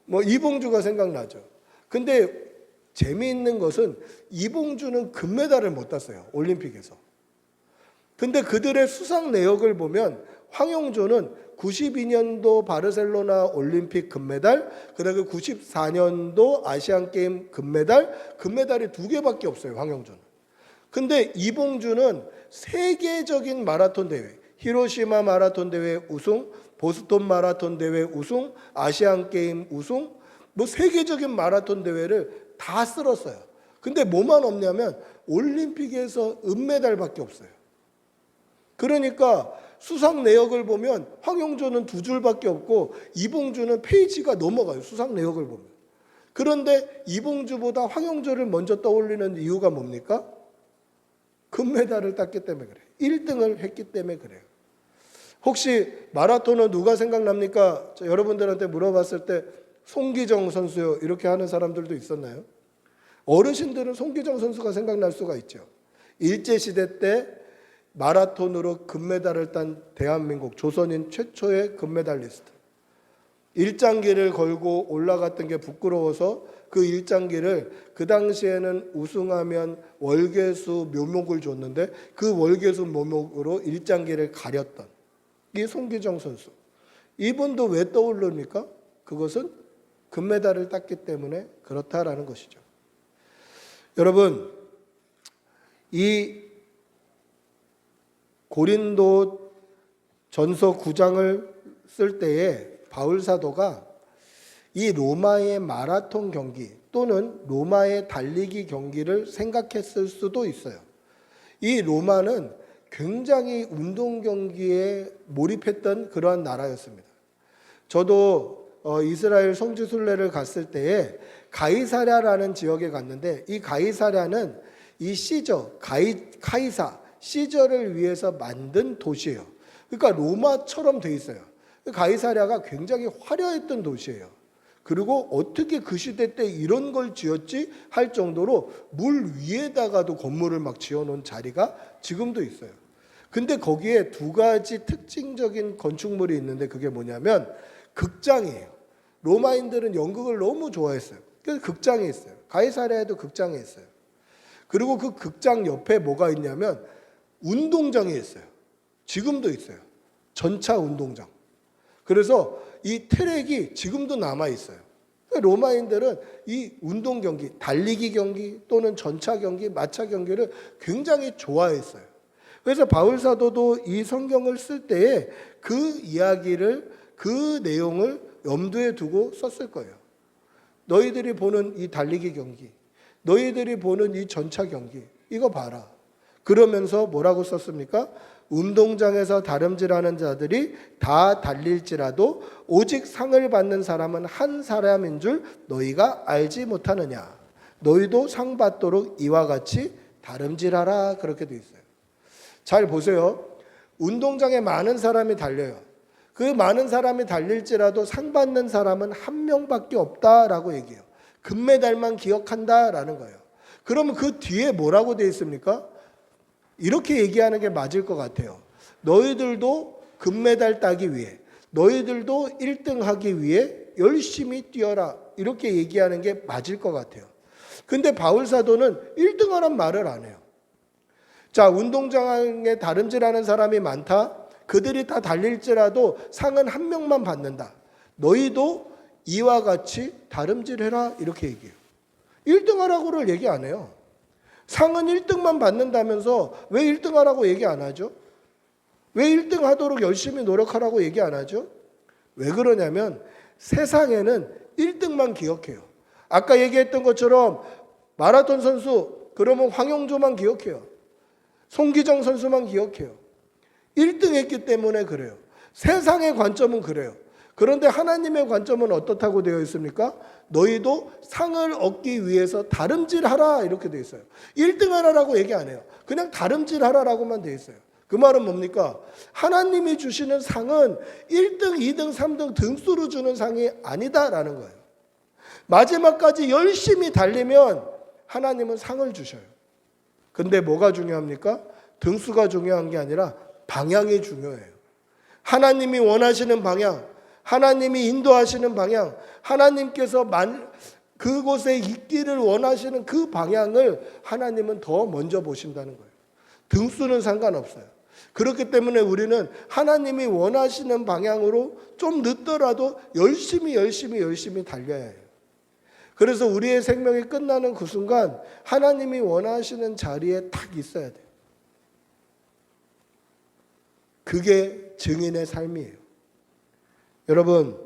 뭐 이봉주가 생각나죠. 근데 재미있는 것은 이봉주는 금메달을 못 땄어요. 올림픽에서. 근데 그들의 수상 내역을 보면 황영조는 92년도 바르셀로나 올림픽 금메달, 그다음에 94년도 아시안 게임 금메달이 2개밖에 없어요. 황영조는. 근데 이봉주는 세계적인 마라톤 대회, 히로시마 마라톤 대회 우승, 보스턴 마라톤 대회 우승, 아시안 게임 우승, 뭐 세계적인 마라톤 대회를 다 쓸었어요. 근데 뭐만 없냐면 올림픽에서 은메달밖에 없어요. 그러니까 수상 내역을 보면 황영조는 2줄밖에 없고 이봉주는 페이지가 넘어가요. 수상 내역을 보면. 그런데 이봉주보다 황영조를 먼저 떠올리는 이유가 뭡니까? 금메달을 땄기 때문에 그래요. 1등을 했기 때문에 그래요. 혹시 마라톤은 누가 생각납니까? 여러분들한테 물어봤을 때 송기정 선수요 이렇게 하는 사람들도 있었나요? 어르신들은 송기정 선수가 생각날 수가 있죠. 일제시대 때 마라톤으로 금메달을 딴 대한민국 조선인 최초의 금메달리스트. 일장기를 걸고 올라갔던 게 부끄러워서 그 일장기를 그 당시에는 우승하면 월계수 묘목을 줬는데 그 월계수 묘목으로 일장기를 가렸던 이 송기정 선수. 이분도 왜 떠오릅니까? 그것은 금메달을 땄기 때문에 그렇다라는 것이죠. 여러분, 이 고린도 전서 9장을 쓸 때에 바울 사도가 이 로마의 마라톤 경기 또는 로마의 달리기 경기를 생각했을 수도 있어요. 이 로마는 굉장히 운동 경기에 몰입했던 그러한 나라였습니다. 저도 이스라엘 성지순례를 갔을 때에 가이사랴라는 지역에 갔는데 이 가이사랴는 이 카이사 시저를 위해서 만든 도시예요. 그러니까 로마처럼 돼 있어요. 가이사랴가 굉장히 화려했던 도시예요. 그리고 어떻게 그 시대 때 이런 걸 지었지 할 정도로 물 위에다가도 건물을 막 지어놓은 자리가 지금도 있어요. 근데 거기에 두 가지 특징적인 건축물이 있는데 그게 뭐냐면 극장이에요. 로마인들은 연극을 너무 좋아했어요. 그래서 극장이 있어요. 가이사랴에도 극장이 있어요. 그리고 그 극장 옆에 뭐가 있냐면 운동장이 있어요. 지금도 있어요. 전차 운동장. 그래서 이 트랙이 지금도 남아 있어요. 로마인들은 이 운동 경기, 달리기 경기 또는 전차 경기, 마차 경기를 굉장히 좋아했어요. 그래서 바울 사도도 이 성경을 쓸 때에 그 이야기를, 그 내용을 염두에 두고 썼을 거예요. 너희들이 보는 이 달리기 경기, 너희들이 보는 이 전차 경기, 이거 봐라. 그러면서 뭐라고 썼습니까? 운동장에서 다름질하는 자들이 다 달릴지라도 오직 상을 받는 사람은 한 사람인 줄 너희가 알지 못하느냐. 너희도 상 받도록 이와 같이 다름질하라. 그렇게 돼 있어요. 잘 보세요. 운동장에 많은 사람이 달려요. 그 많은 사람이 달릴지라도 상 받는 사람은 한 명밖에 없다라고 얘기해요. 금메달만 기억한다라는 거예요. 그러면 그 뒤에 뭐라고 돼 있습니까? 이렇게 얘기하는 게 맞을 것 같아요. 너희들도 금메달 따기 위해, 너희들도 1등 하기 위해 열심히 뛰어라. 이렇게 얘기하는 게 맞을 것 같아요. 근데 바울 사도는 1등 하란 말을 안 해요. 자, 운동장에 다름질하는 사람이 많다. 그들이 다 달릴지라도 상은 한 명만 받는다. 너희도 이와 같이 다름질해라. 이렇게 얘기해요. 1등 하라고를 얘기 안 해요. 상은 1등만 받는다면서 왜 1등 하라고 얘기 안 하죠? 왜 1등 하도록 열심히 노력하라고 얘기 안 하죠? 왜 그러냐면 세상에는 1등만 기억해요. 아까 얘기했던 것처럼 마라톤 선수, 그러면 황용조만 기억해요. 송기정 선수만 기억해요. 1등 했기 때문에 그래요. 세상의 관점은 그래요. 그런데 하나님의 관점은 어떻다고 되어 있습니까? 너희도 상을 얻기 위해서 다름질하라. 이렇게 되어 있어요. 1등 하라라고 얘기 안 해요. 그냥 다름질하라라고만 되어 있어요. 그 말은 뭡니까? 하나님이 주시는 상은 1등, 2등, 3등 등수로 주는 상이 아니다라는 거예요. 마지막까지 열심히 달리면 하나님은 상을 주셔요. 근데 뭐가 중요합니까? 등수가 중요한 게 아니라 방향이 중요해요. 하나님이 원하시는 방향, 하나님이 인도하시는 방향, 하나님께서 그곳에 있기를 원하시는 그 방향을 하나님은 더 먼저 보신다는 거예요. 등수는 상관없어요. 그렇기 때문에 우리는 하나님이 원하시는 방향으로 좀 늦더라도 열심히 달려야 해요. 그래서 우리의 생명이 끝나는 그 순간 하나님이 원하시는 자리에 딱 있어야 돼요. 그게 증인의 삶이에요. 여러분,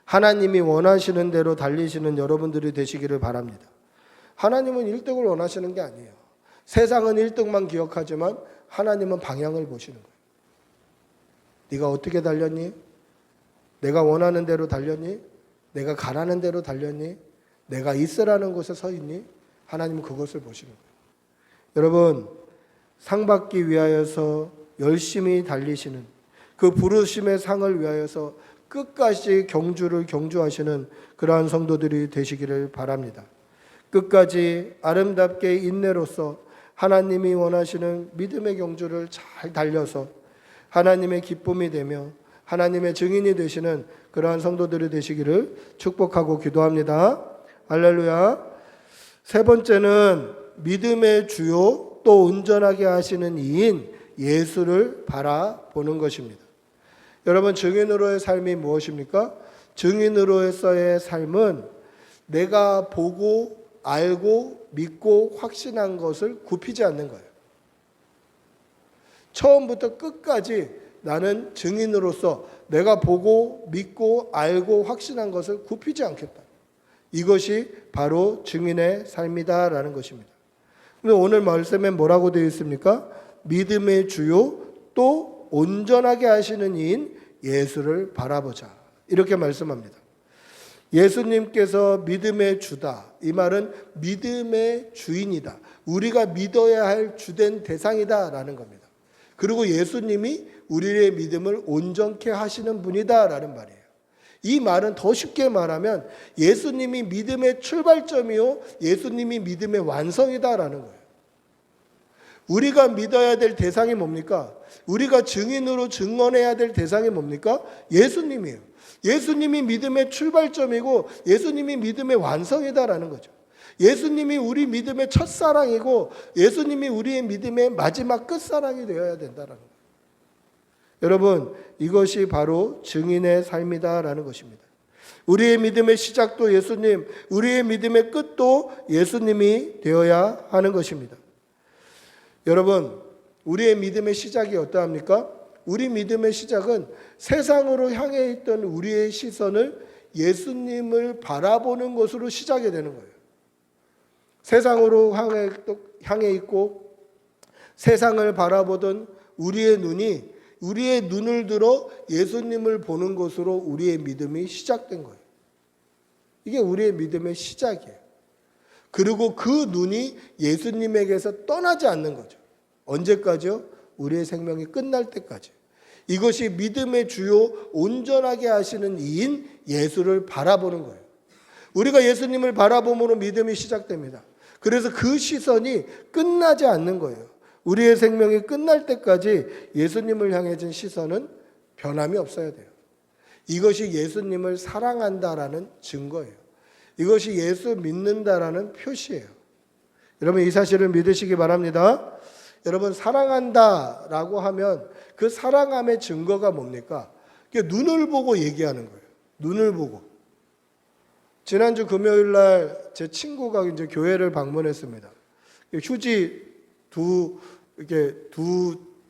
하나님이 원하시는 대로 달리시는 여러분들이 되시기를 바랍니다. 하나님은 1등을 원하시는 게 아니에요. 세상은 1등만 기억하지만 하나님은 방향을 보시는 거예요. 네가 어떻게 달렸니? 내가 원하는 대로 달렸니? 내가 가라는 대로 달렸니? 내가 있으라는 곳에 서 있니? 하나님은 그것을 보시는 거예요. 여러분, 상 받기 위하여서 열심히 달리시는 그 부르심의 상을 위하여서 끝까지 경주를 경주하시는 그러한 성도들이 되시기를 바랍니다. 끝까지 아름답게 인내로서 하나님이 원하시는 믿음의 경주를 잘 달려서 하나님의 기쁨이 되며 하나님의 증인이 되시는 그러한 성도들이 되시기를 축복하고 기도합니다. 할렐루야. 세 번째는 믿음의 주요 또 온전하게 하시는 이인 예수를 바라보는 것입니다. 여러분, 증인으로의 삶이 무엇입니까? 증인으로서의 삶은 내가 보고 알고 믿고 확신한 것을 굽히지 않는 거예요. 처음부터 끝까지 나는 증인으로서 내가 보고 믿고 알고 확신한 것을 굽히지 않겠다. 이것이 바로 증인의 삶이다라는 것입니다. 오늘 말씀에 뭐라고 되어 있습니까? 믿음의 주요 또 온전하게 하시는 이인 예수를 바라보자. 이렇게 말씀합니다. 예수님께서 믿음의 주다. 이 말은 믿음의 주인이다. 우리가 믿어야 할 주된 대상이다라는 겁니다. 그리고 예수님이 우리의 믿음을 온전케 하시는 분이다라는 말이에요. 이 말은 더 쉽게 말하면 예수님이 믿음의 출발점이요, 예수님이 믿음의 완성이다라는 거예요. 우리가 믿어야 될 대상이 뭡니까? 우리가 증인으로 증언해야 될 대상이 뭡니까? 예수님이에요. 예수님이 믿음의 출발점이고 예수님이 믿음의 완성이다라는 거죠. 예수님이 우리 믿음의 첫사랑이고 예수님이 우리의 믿음의 마지막 끝사랑이 되어야 된다라는 거예요. 여러분, 이것이 바로 증인의 삶이다라는 것입니다. 우리의 믿음의 시작도 예수님, 우리의 믿음의 끝도 예수님이 되어야 하는 것입니다. 여러분, 우리의 믿음의 시작이 어떠합니까? 우리 믿음의 시작은 세상으로 향해 있던 우리의 시선을 예수님을 바라보는 것으로 시작이 되는 거예요. 세상으로 향해 있고 세상을 바라보던 우리의 눈이 우리의 눈을 들어 예수님을 보는 것으로 우리의 믿음이 시작된 거예요. 이게 우리의 믿음의 시작이에요. 그리고 그 눈이 예수님에게서 떠나지 않는 거죠. 언제까지요? 우리의 생명이 끝날 때까지. 이것이 믿음의 주요 온전하게 하시는 이인 예수를 바라보는 거예요. 우리가 예수님을 바라봄으로 믿음이 시작됩니다. 그래서 그 시선이 끝나지 않는 거예요. 우리의 생명이 끝날 때까지 예수님을 향해진 시선은 변함이 없어야 돼요. 이것이 예수님을 사랑한다라는 증거예요. 이것이 예수 믿는다라는 표시예요. 여러분 이 사실을 믿으시기 바랍니다. 여러분 사랑한다라고 하면 그 사랑함의 증거가 뭡니까? 눈을 보고 얘기하는 거예요. 눈을 보고. 지난주 금요일 날 제 친구가 이제 교회를 방문했습니다. 휴지 두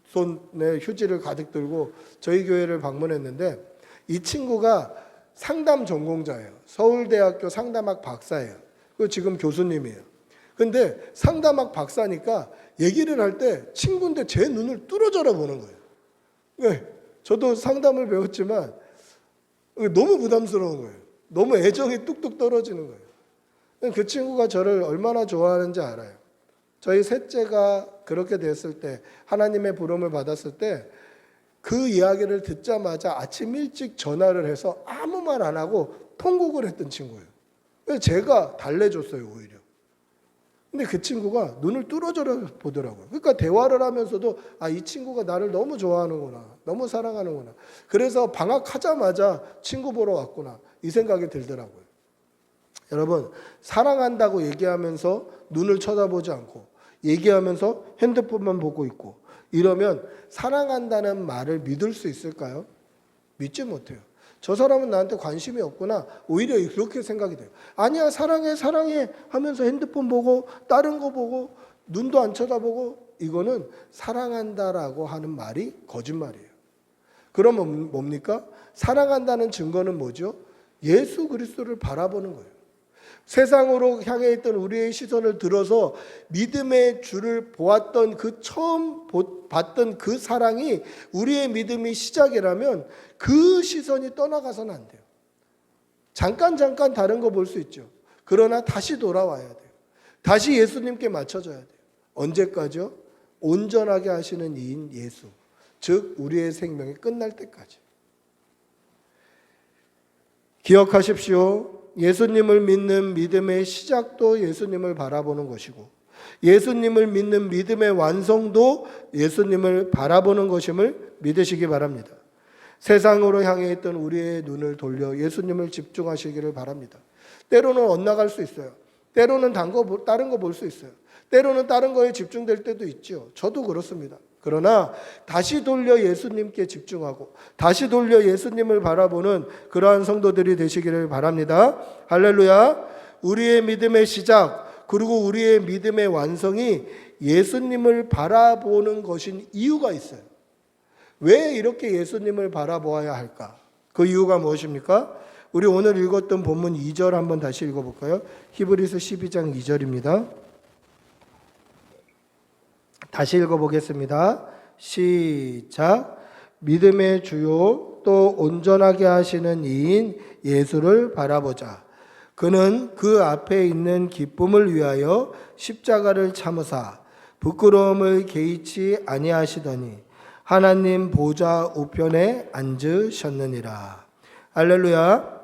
손에 휴지를 가득 들고 저희 교회를 방문했는데 이 친구가 상담 전공자예요. 서울대학교 상담학 박사예요. 그리고 지금 교수님이에요. 근데 상담학 박사니까 얘기를 할 때 친구인데 제 눈을 뚫어져라 보는 거예요. 네, 저도 상담을 배웠지만 너무 부담스러운 거예요. 너무 애정이 뚝뚝 떨어지는 거예요. 그 친구가 저를 얼마나 좋아하는지 알아요. 저희 셋째가 그렇게 됐을 때 하나님의 부름을 받았을 때 그 이야기를 듣자마자 아침 일찍 전화를 해서 아무 말 안 하고 통곡을 했던 친구예요. 그래서 제가 달래줬어요 오히려. 근데 그 친구가 눈을 뚫어져라 보더라고요. 그러니까 대화를 하면서도 이 친구가 나를 너무 좋아하는구나. 너무 사랑하는구나. 그래서 방학하자마자 친구 보러 왔구나. 이 생각이 들더라고요. 여러분 사랑한다고 얘기하면서 눈을 쳐다보지 않고 얘기하면서 핸드폰만 보고 있고 이러면 사랑한다는 말을 믿을 수 있을까요? 믿지 못해요. 저 사람은 나한테 관심이 없구나. 오히려 그렇게 생각이 돼요. 아니야 사랑해 사랑해 하면서 핸드폰 보고 다른 거 보고 눈도 안 쳐다보고 이거는 사랑한다라고 하는 말이 거짓말이에요. 그러면 뭡니까? 사랑한다는 증거는 뭐죠? 예수 그리스도를 바라보는 거예요. 세상으로 향해 있던 우리의 시선을 들어서 믿음의 주를 보았던 그 처음 봤던 그 사랑이 우리의 믿음이 시작이라면 그 시선이 떠나가서는 안 돼요. 잠깐 다른 거 볼 수 있죠. 그러나 다시 돌아와야 돼요. 다시 예수님께 맞춰져야 돼요. 언제까지요? 온전하게 하시는 이인 예수. 즉 우리의 생명이 끝날 때까지. 기억하십시오. 예수님을 믿는 믿음의 시작도 예수님을 바라보는 것이고 예수님을 믿는 믿음의 완성도 예수님을 바라보는 것임을 믿으시기 바랍니다. 세상으로 향해 있던 우리의 눈을 돌려 예수님을 집중하시기를 바랍니다. 때로는 엇나갈 수 있어요. 때로는 다른 거 볼 수 있어요. 때로는 다른 거에 집중될 때도 있죠. 저도 그렇습니다. 그러나 다시 돌려 예수님께 집중하고 다시 돌려 예수님을 바라보는 그러한 성도들이 되시기를 바랍니다. 할렐루야. 우리의 믿음의 시작 그리고 우리의 믿음의 완성이 예수님을 바라보는 것인 이유가 있어요. 왜 이렇게 예수님을 바라보아야 할까? 그 이유가 무엇입니까? 우리 오늘 읽었던 본문 2절 한번 다시 읽어볼까요? 히브리서 12장 2절입니다. 다시 읽어보겠습니다. 시작. 믿음의 주요 또 온전하게 하시는 이인 예수를 바라보자. 그는 그 앞에 있는 기쁨을 위하여 십자가를 참으사 부끄러움을 개의치 아니하시더니 하나님 보좌 우편에 앉으셨느니라. 할렐루야.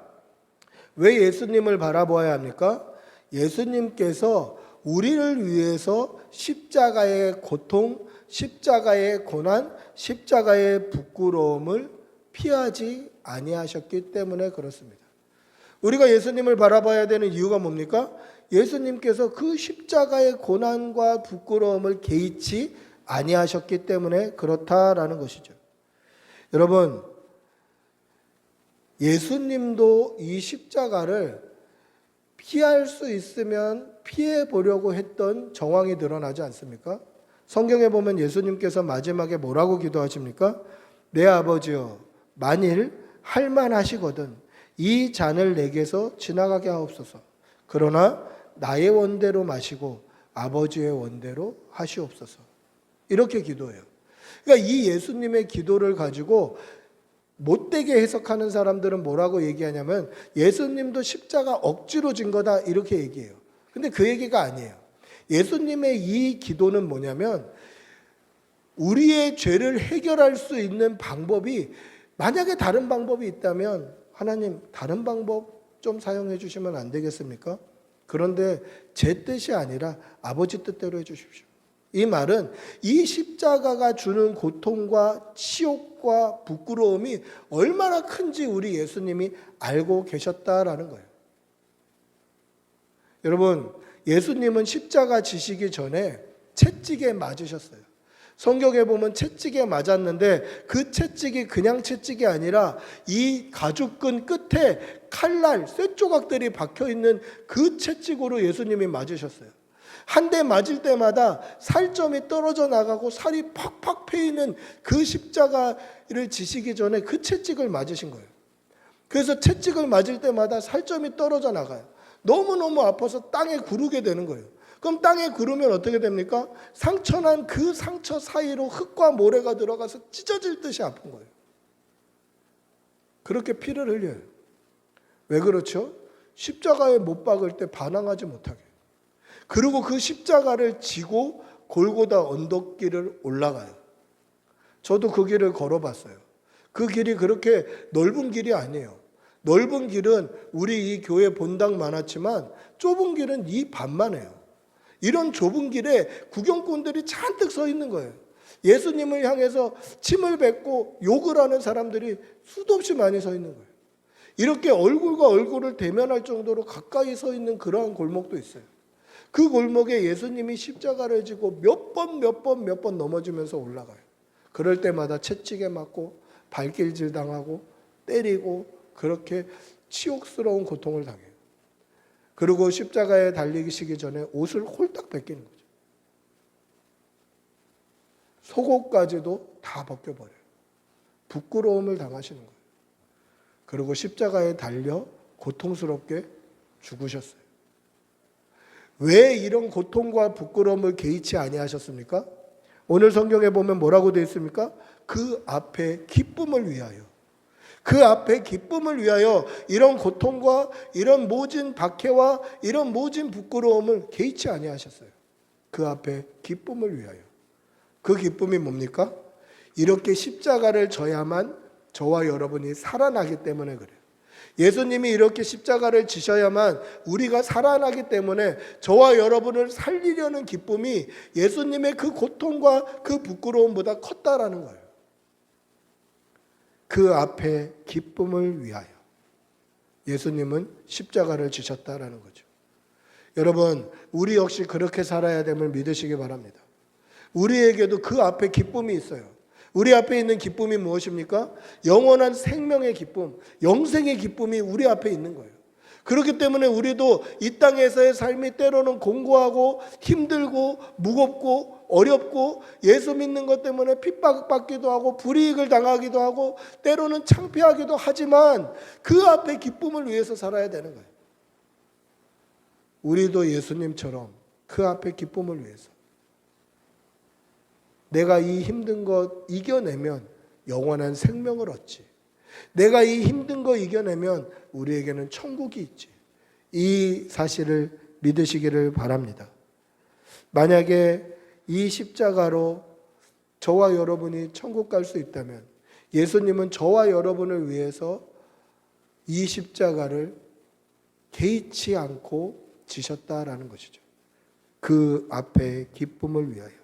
왜 예수님을 바라보아야 합니까? 예수님께서 우리를 위해서 십자가의 고통, 십자가의 고난, 십자가의 부끄러움을 피하지 아니하셨기 때문에 그렇습니다. 우리가 예수님을 바라봐야 되는 이유가 뭡니까? 예수님께서 그 십자가의 고난과 부끄러움을 개의치 아니하셨기 때문에 그렇다라는 것이죠. 여러분, 예수님도 이 십자가를 피할 수 있으면 피해 보려고 했던 정황이 드러나지 않습니까? 성경에 보면 예수님께서 마지막에 뭐라고 기도하십니까? 내 아버지여, 만일 할만하시거든 이 잔을 내게서 지나가게 하옵소서. 그러나 나의 원대로 마시고 아버지의 원대로 하시옵소서. 이렇게 기도해요. 그러니까 이 예수님의 기도를 가지고 못되게 해석하는 사람들은 뭐라고 얘기하냐면 예수님도 십자가 억지로 진 거다 이렇게 얘기해요. 근데 그 얘기가 아니에요. 예수님의 이 기도는 뭐냐면 우리의 죄를 해결할 수 있는 방법이, 만약에 다른 방법이 있다면 하나님 다른 방법 좀 사용해 주시면 안 되겠습니까? 그런데 제 뜻이 아니라 아버지 뜻대로 해 주십시오. 이 말은 이 십자가가 주는 고통과 치욕과 부끄러움이 얼마나 큰지 우리 예수님이 알고 계셨다라는 거예요. 여러분, 예수님은 십자가 지시기 전에 채찍에 맞으셨어요. 성경에 보면 채찍에 맞았는데 그 채찍이 그냥 채찍이 아니라 이 가죽끈 끝에 칼날, 쇠조각들이 박혀있는 그 채찍으로 예수님이 맞으셨어요. 한 대 맞을 때마다 살점이 떨어져 나가고 살이 팍팍 패이는 그 십자가를 지시기 전에 그 채찍을 맞으신 거예요. 그래서 채찍을 맞을 때마다 살점이 떨어져 나가요. 너무너무 아파서 땅에 구르게 되는 거예요. 그럼 땅에 구르면 어떻게 됩니까? 상처난 그 상처 사이로 흙과 모래가 들어가서 찢어질 듯이 아픈 거예요. 그렇게 피를 흘려요. 왜 그렇죠? 십자가에 못 박을 때 반항하지 못하게. 그리고 그 십자가를 지고 골고다 언덕길을 올라가요. 저도 그 길을 걸어봤어요. 그 길이 그렇게 넓은 길이 아니에요. 넓은 길은 우리 이 교회 본당 많았지만 좁은 길은 이 반만 해요. 이런 좁은 길에 구경꾼들이 잔뜩 서 있는 거예요. 예수님을 향해서 침을 뱉고 욕을 하는 사람들이 수도 없이 많이 서 있는 거예요. 이렇게 얼굴과 얼굴을 대면할 정도로 가까이 서 있는 그러한 골목도 있어요. 그 골목에 예수님이 십자가를 지고 몇 번 넘어지면서 올라가요. 그럴 때마다 채찍에 맞고 발길질 당하고 때리고 그렇게 치욕스러운 고통을 당해요. 그리고 십자가에 달리시기 전에 옷을 홀딱 벗기는 거죠. 속옷까지도 다 벗겨버려요. 부끄러움을 당하시는 거예요. 그리고 십자가에 달려 고통스럽게 죽으셨어요. 왜 이런 고통과 부끄러움을 개의치 아니하셨습니까? 오늘 성경에 보면 뭐라고 되어 있습니까? 그 앞에 기쁨을 위하여. 그 앞에 기쁨을 위하여 이런 고통과 이런 모진 박해와 이런 모진 부끄러움을 개의치 아니하셨어요. 그 앞에 기쁨을 위하여. 그 기쁨이 뭡니까? 이렇게 십자가를 져야만 저와 여러분이 살아나기 때문에 그래요. 예수님이 이렇게 십자가를 지셔야만 우리가 살아나기 때문에 저와 여러분을 살리려는 기쁨이 예수님의 그 고통과 그 부끄러움보다 컸다라는 거예요. 그 앞에 기쁨을 위하여 예수님은 십자가를 지셨다라는 거죠. 여러분, 우리 역시 그렇게 살아야 됨을 믿으시기 바랍니다. 우리에게도 그 앞에 기쁨이 있어요. 우리 앞에 있는 기쁨이 무엇입니까? 영원한 생명의 기쁨, 영생의 기쁨이 우리 앞에 있는 거예요. 그렇기 때문에 우리도 이 땅에서의 삶이 때로는 공고하고 힘들고 무겁고 어렵고 예수 믿는 것 때문에 핍박받기도 하고 불이익을 당하기도 하고 때로는 창피하기도 하지만 그 앞에 기쁨을 위해서 살아야 되는 거예요. 우리도 예수님처럼 그 앞에 기쁨을 위해서 내가 이 힘든 것 이겨내면 영원한 생명을 얻지. 내가 이 힘든 거 이겨내면 우리에게는 천국이 있지. 이 사실을 믿으시기를 바랍니다. 만약에 이 십자가로 저와 여러분이 천국 갈 수 있다면 예수님은 저와 여러분을 위해서 이 십자가를 개의치 않고 지셨다라는 것이죠. 그 앞에 기쁨을 위하여.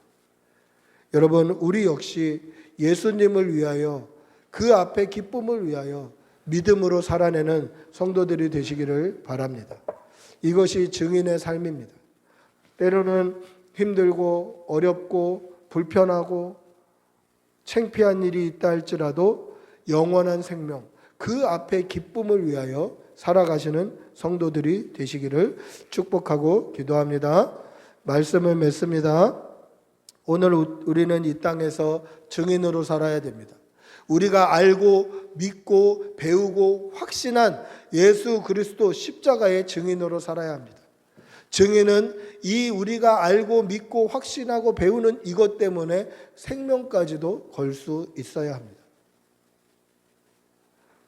여러분, 우리 역시 예수님을 위하여 그 앞에 기쁨을 위하여 믿음으로 살아내는 성도들이 되시기를 바랍니다. 이것이 증인의 삶입니다. 때로는 힘들고 어렵고 불편하고 창피한 일이 있다 할지라도 영원한 생명, 그 앞에 기쁨을 위하여 살아가시는 성도들이 되시기를 축복하고 기도합니다. 말씀을 맺습니다. 오늘 우리는 이 땅에서 증인으로 살아야 됩니다. 우리가 알고 믿고 배우고 확신한 예수 그리스도 십자가의 증인으로 살아야 합니다. 증인은 이 우리가 알고 믿고 확신하고 배우는 이것 때문에 생명까지도 걸 수 있어야 합니다.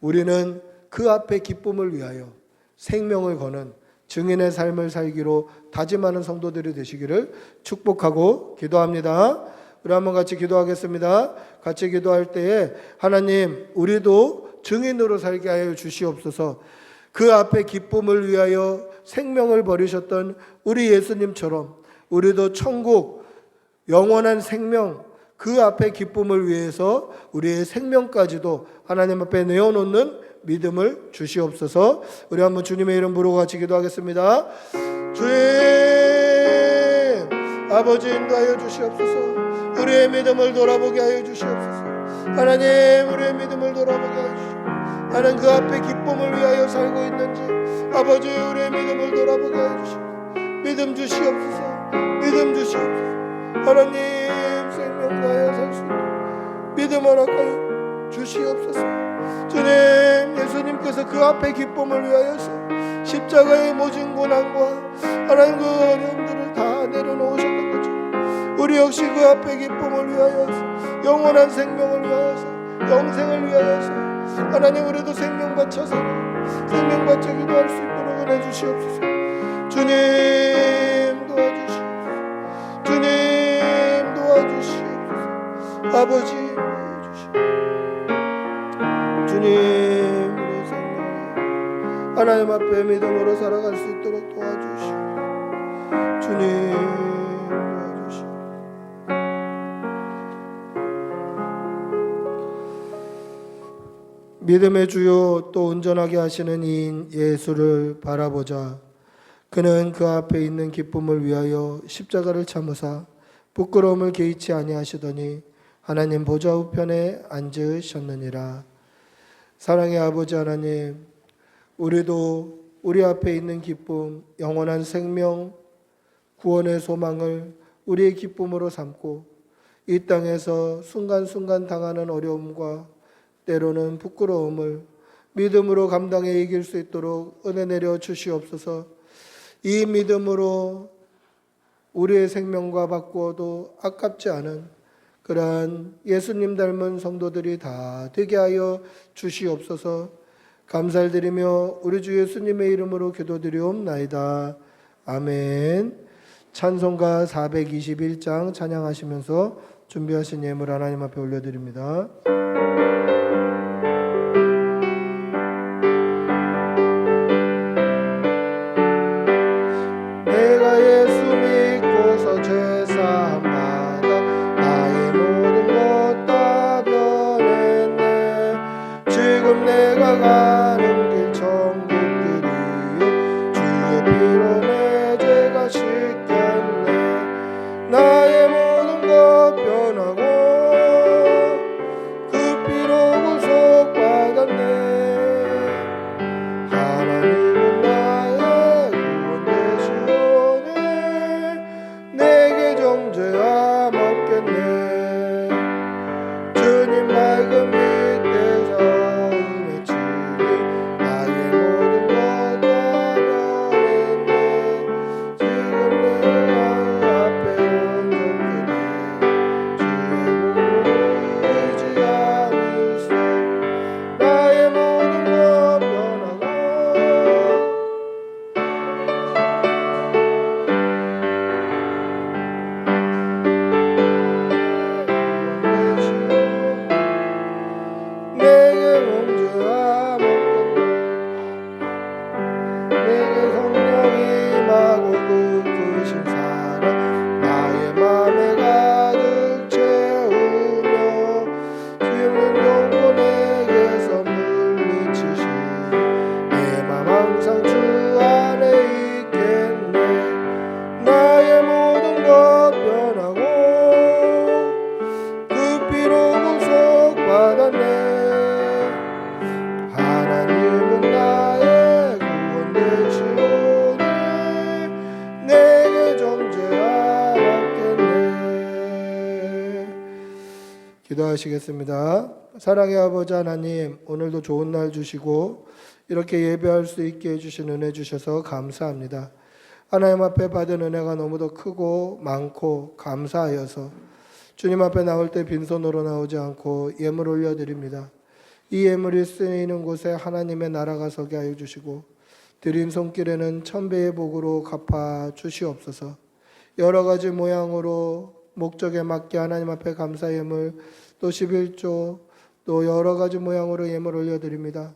우리는 그 앞에 기쁨을 위하여 생명을 거는 증인의 삶을 살기로 다짐하는 성도들이 되시기를 축복하고 기도합니다. 우리 한번 같이 기도하겠습니다. 같이 기도할 때에 하나님, 우리도 증인으로 살게 하여 주시옵소서. 그 앞에 기쁨을 위하여 생명을 버리셨던 우리 예수님처럼 우리도 천국 영원한 생명, 그 앞에 기쁨을 위해서 우리의 생명까지도 하나님 앞에 내어놓는 믿음을 주시옵소서. 우리 한번 주님의 이름 부르고 같이 기도하겠습니다. 주님, 아버지 인도하여 주시옵소서. 우리의 믿음을 돌아보게 하여 주시옵소서. 하나님, 우리의 믿음을 돌아보게 하여 주시옵소서. 나는 그 앞에 기쁨을 위하여 살고 있는지 아버지, 우리의 믿음을 돌아보게 하여 주시옵소서. 믿음 주시옵소서. 믿음 주시옵소서. 하나님, 생명 다하여 살 수 있도록 믿음 허락하여 주시옵소서. 주님, 예수님께서 그 앞에 기쁨을 위하여서 십자가의 모진 고난과 하나님 그 어려움들을 다 내려놓으셨던 것처럼 우리 역시 그 앞에 기쁨을 위하여서 영원한 생명을 위하여서 영생을 위하여서 하나님, 우리도 생명 바쳐서 생명 바쳐 기도할 수 있도록 은혜 주시옵소서. 주님 도와주시옵소서. 주님 도와주시옵소서. 아버지 도와주시옵소서. 주님, 우리의 생명을 하나님 앞에 믿음으로 살아갈 수 있도록 도와주시옵소서. 주님 도와주시옵소서. 믿음의 주요 또 온전하게 하시는 이인 예수를 바라보자. 그는 그 앞에 있는 기쁨을 위하여 십자가를 참으사 부끄러움을 개의치 아니하시더니 하나님 보좌 우편에 앉으셨느니라. 사랑의 아버지 하나님, 우리도 우리 앞에 있는 기쁨, 영원한 생명, 구원의 소망을 우리의 기쁨으로 삼고 이 땅에서 순간순간 당하는 어려움과 때로는 부끄러움을 믿음으로 감당해 이길 수 있도록 은혜 내려 주시옵소서. 이 믿음으로 우리의 생명과 바꾸어도 아깝지 않은 그러한 예수님 닮은 성도들이 다 되게 하여 주시옵소서. 감사를 드리며 우리 주 예수님의 이름으로 기도드리옵나이다. 아멘. 찬송가 421장 찬양하시면서 준비하신 예물 하나님 앞에 올려드립니다. 내가 예수 믿고서 죄사함 받아 나의 모든 것 다 변했네. 지금 내가 가는 길 천국 길이요 주의 피로 내 죄가 씻겼네. 나의 모든 것 변하고 그 피로 구속받았네. 하나님은 나의 구원 되시오니 내게 정죄함 없겠네. 주님 맑은 빛 대서 음에 치니 나의 모든 것 다 변했네. 지금 내가 앞에 온 정들이 주의 공로 의지하니세. 나의 모든 것 변하고 내게 정죄함 없겠네. 내게 성령이 임하고 그으신 사랑 나의 맘에 가득 채우며 지금 영고 내게서 물리치시니 내 맘 항상 주 안에 있겠네. 나의 모든 것 변하고 그 피로 구속받았네. 하나님은 나의 구원 되시오니 내게 정죄함 없겠네. 기도하시겠습니다. 사랑의 아버지 하나님, 오늘도 좋은 날 주시고 이렇게 예배할 수 있게 해주신 은혜 주셔서 감사합니다. 하나님 앞에 받은 은혜가 너무도 크고 많고 감사하여서 주님 앞에 나올 때 빈손으로 나오지 않고 예물 올려드립니다. 이 예물이 쓰이는 곳에 하나님의 나라가 서게 하여 주시고 드린 손길에는 1000배의 복으로 갚아 주시옵소서. 여러 가지 모양으로 목적에 맞게 하나님 앞에 감사 예물, 또 11조, 또 여러 가지 모양으로 예물 올려드립니다.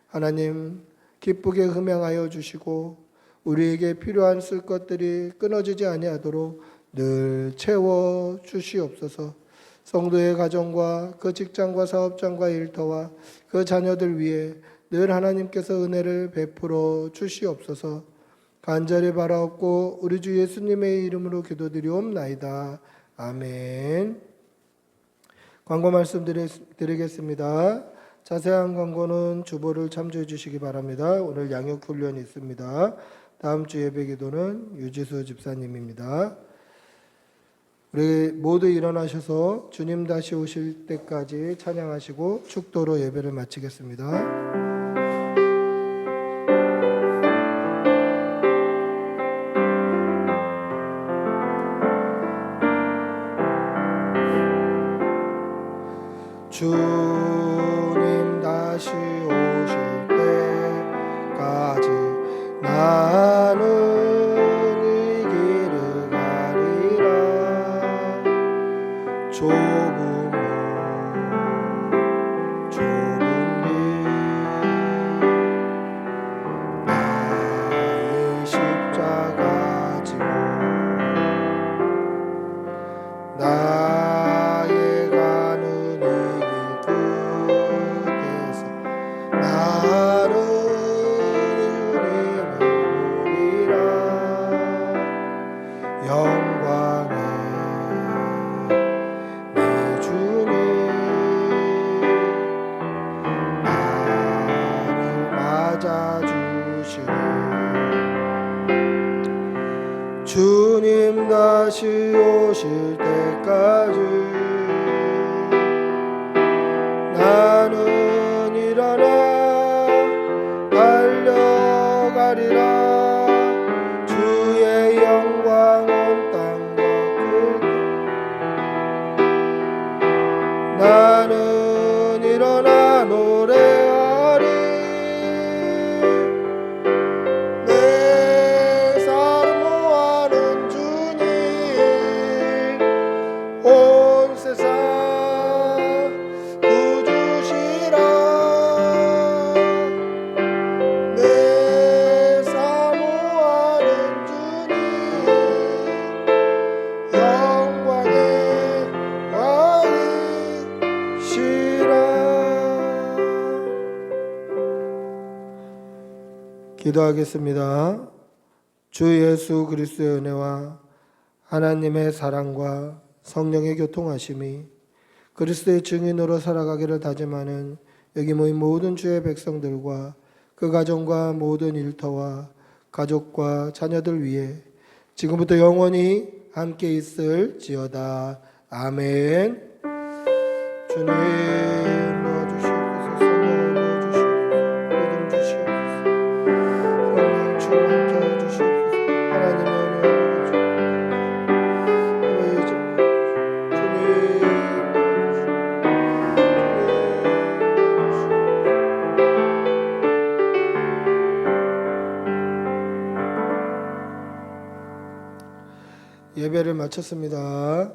하나님 기쁘게 흠양하여 주시고 우리에게 필요한 쓸 것들이 끊어지지 아니하도록 늘 채워 주시옵소서. 성도의 가정과 그 직장과 사업장과 일터와 그 자녀들 위해 늘 하나님께서 은혜를 베풀어 주시옵소서. 간절히 바라옵고 우리 주 예수님의 이름으로 기도드리옵나이다. 아멘. 광고 말씀드리겠습니다. 자세한 광고는 주보를 참조해 주시기 바랍니다. 오늘 양육 훈련이 있습니다. 다음 주 예배 기도는 유지수 집사님입니다. 우리 모두 일어나셔서 주님 다시 오실 때까지 찬양하시고 축도로 예배를 마치겠습니다. 주님 다시 오실 때까지 나는 이 길을 가리라. 좁은 길 나의 십자가 지고 나의 가는 나는 주님을 보리라. 영광의 내 주님 나를 맞아주시네. 주님 다시 오실 때까지 나는 일어나 달려가리라. 주의 영광 온 땅과 나는 일어나 노래하리. 내 사모하는 주님 온 세상 기도하겠습니다. 주 예수 그리스도의 은혜와 하나님의 사랑과 성령의 교통하심이 그리스도의 증인으로 살아가기를 다짐하는 여기 모인 모든 주의 백성들과 그 가정과 모든 일터와 가족과 자녀들 위해 지금부터 영원히 함께 있을지어다. 아멘. 주님 도와주시옵소서. 성령을 부어주시옵소서. 믿음 주시옵소서. 성령 충만케 하여 주시옵소서. 하나님의 은혜를 예배를 마쳤습니다.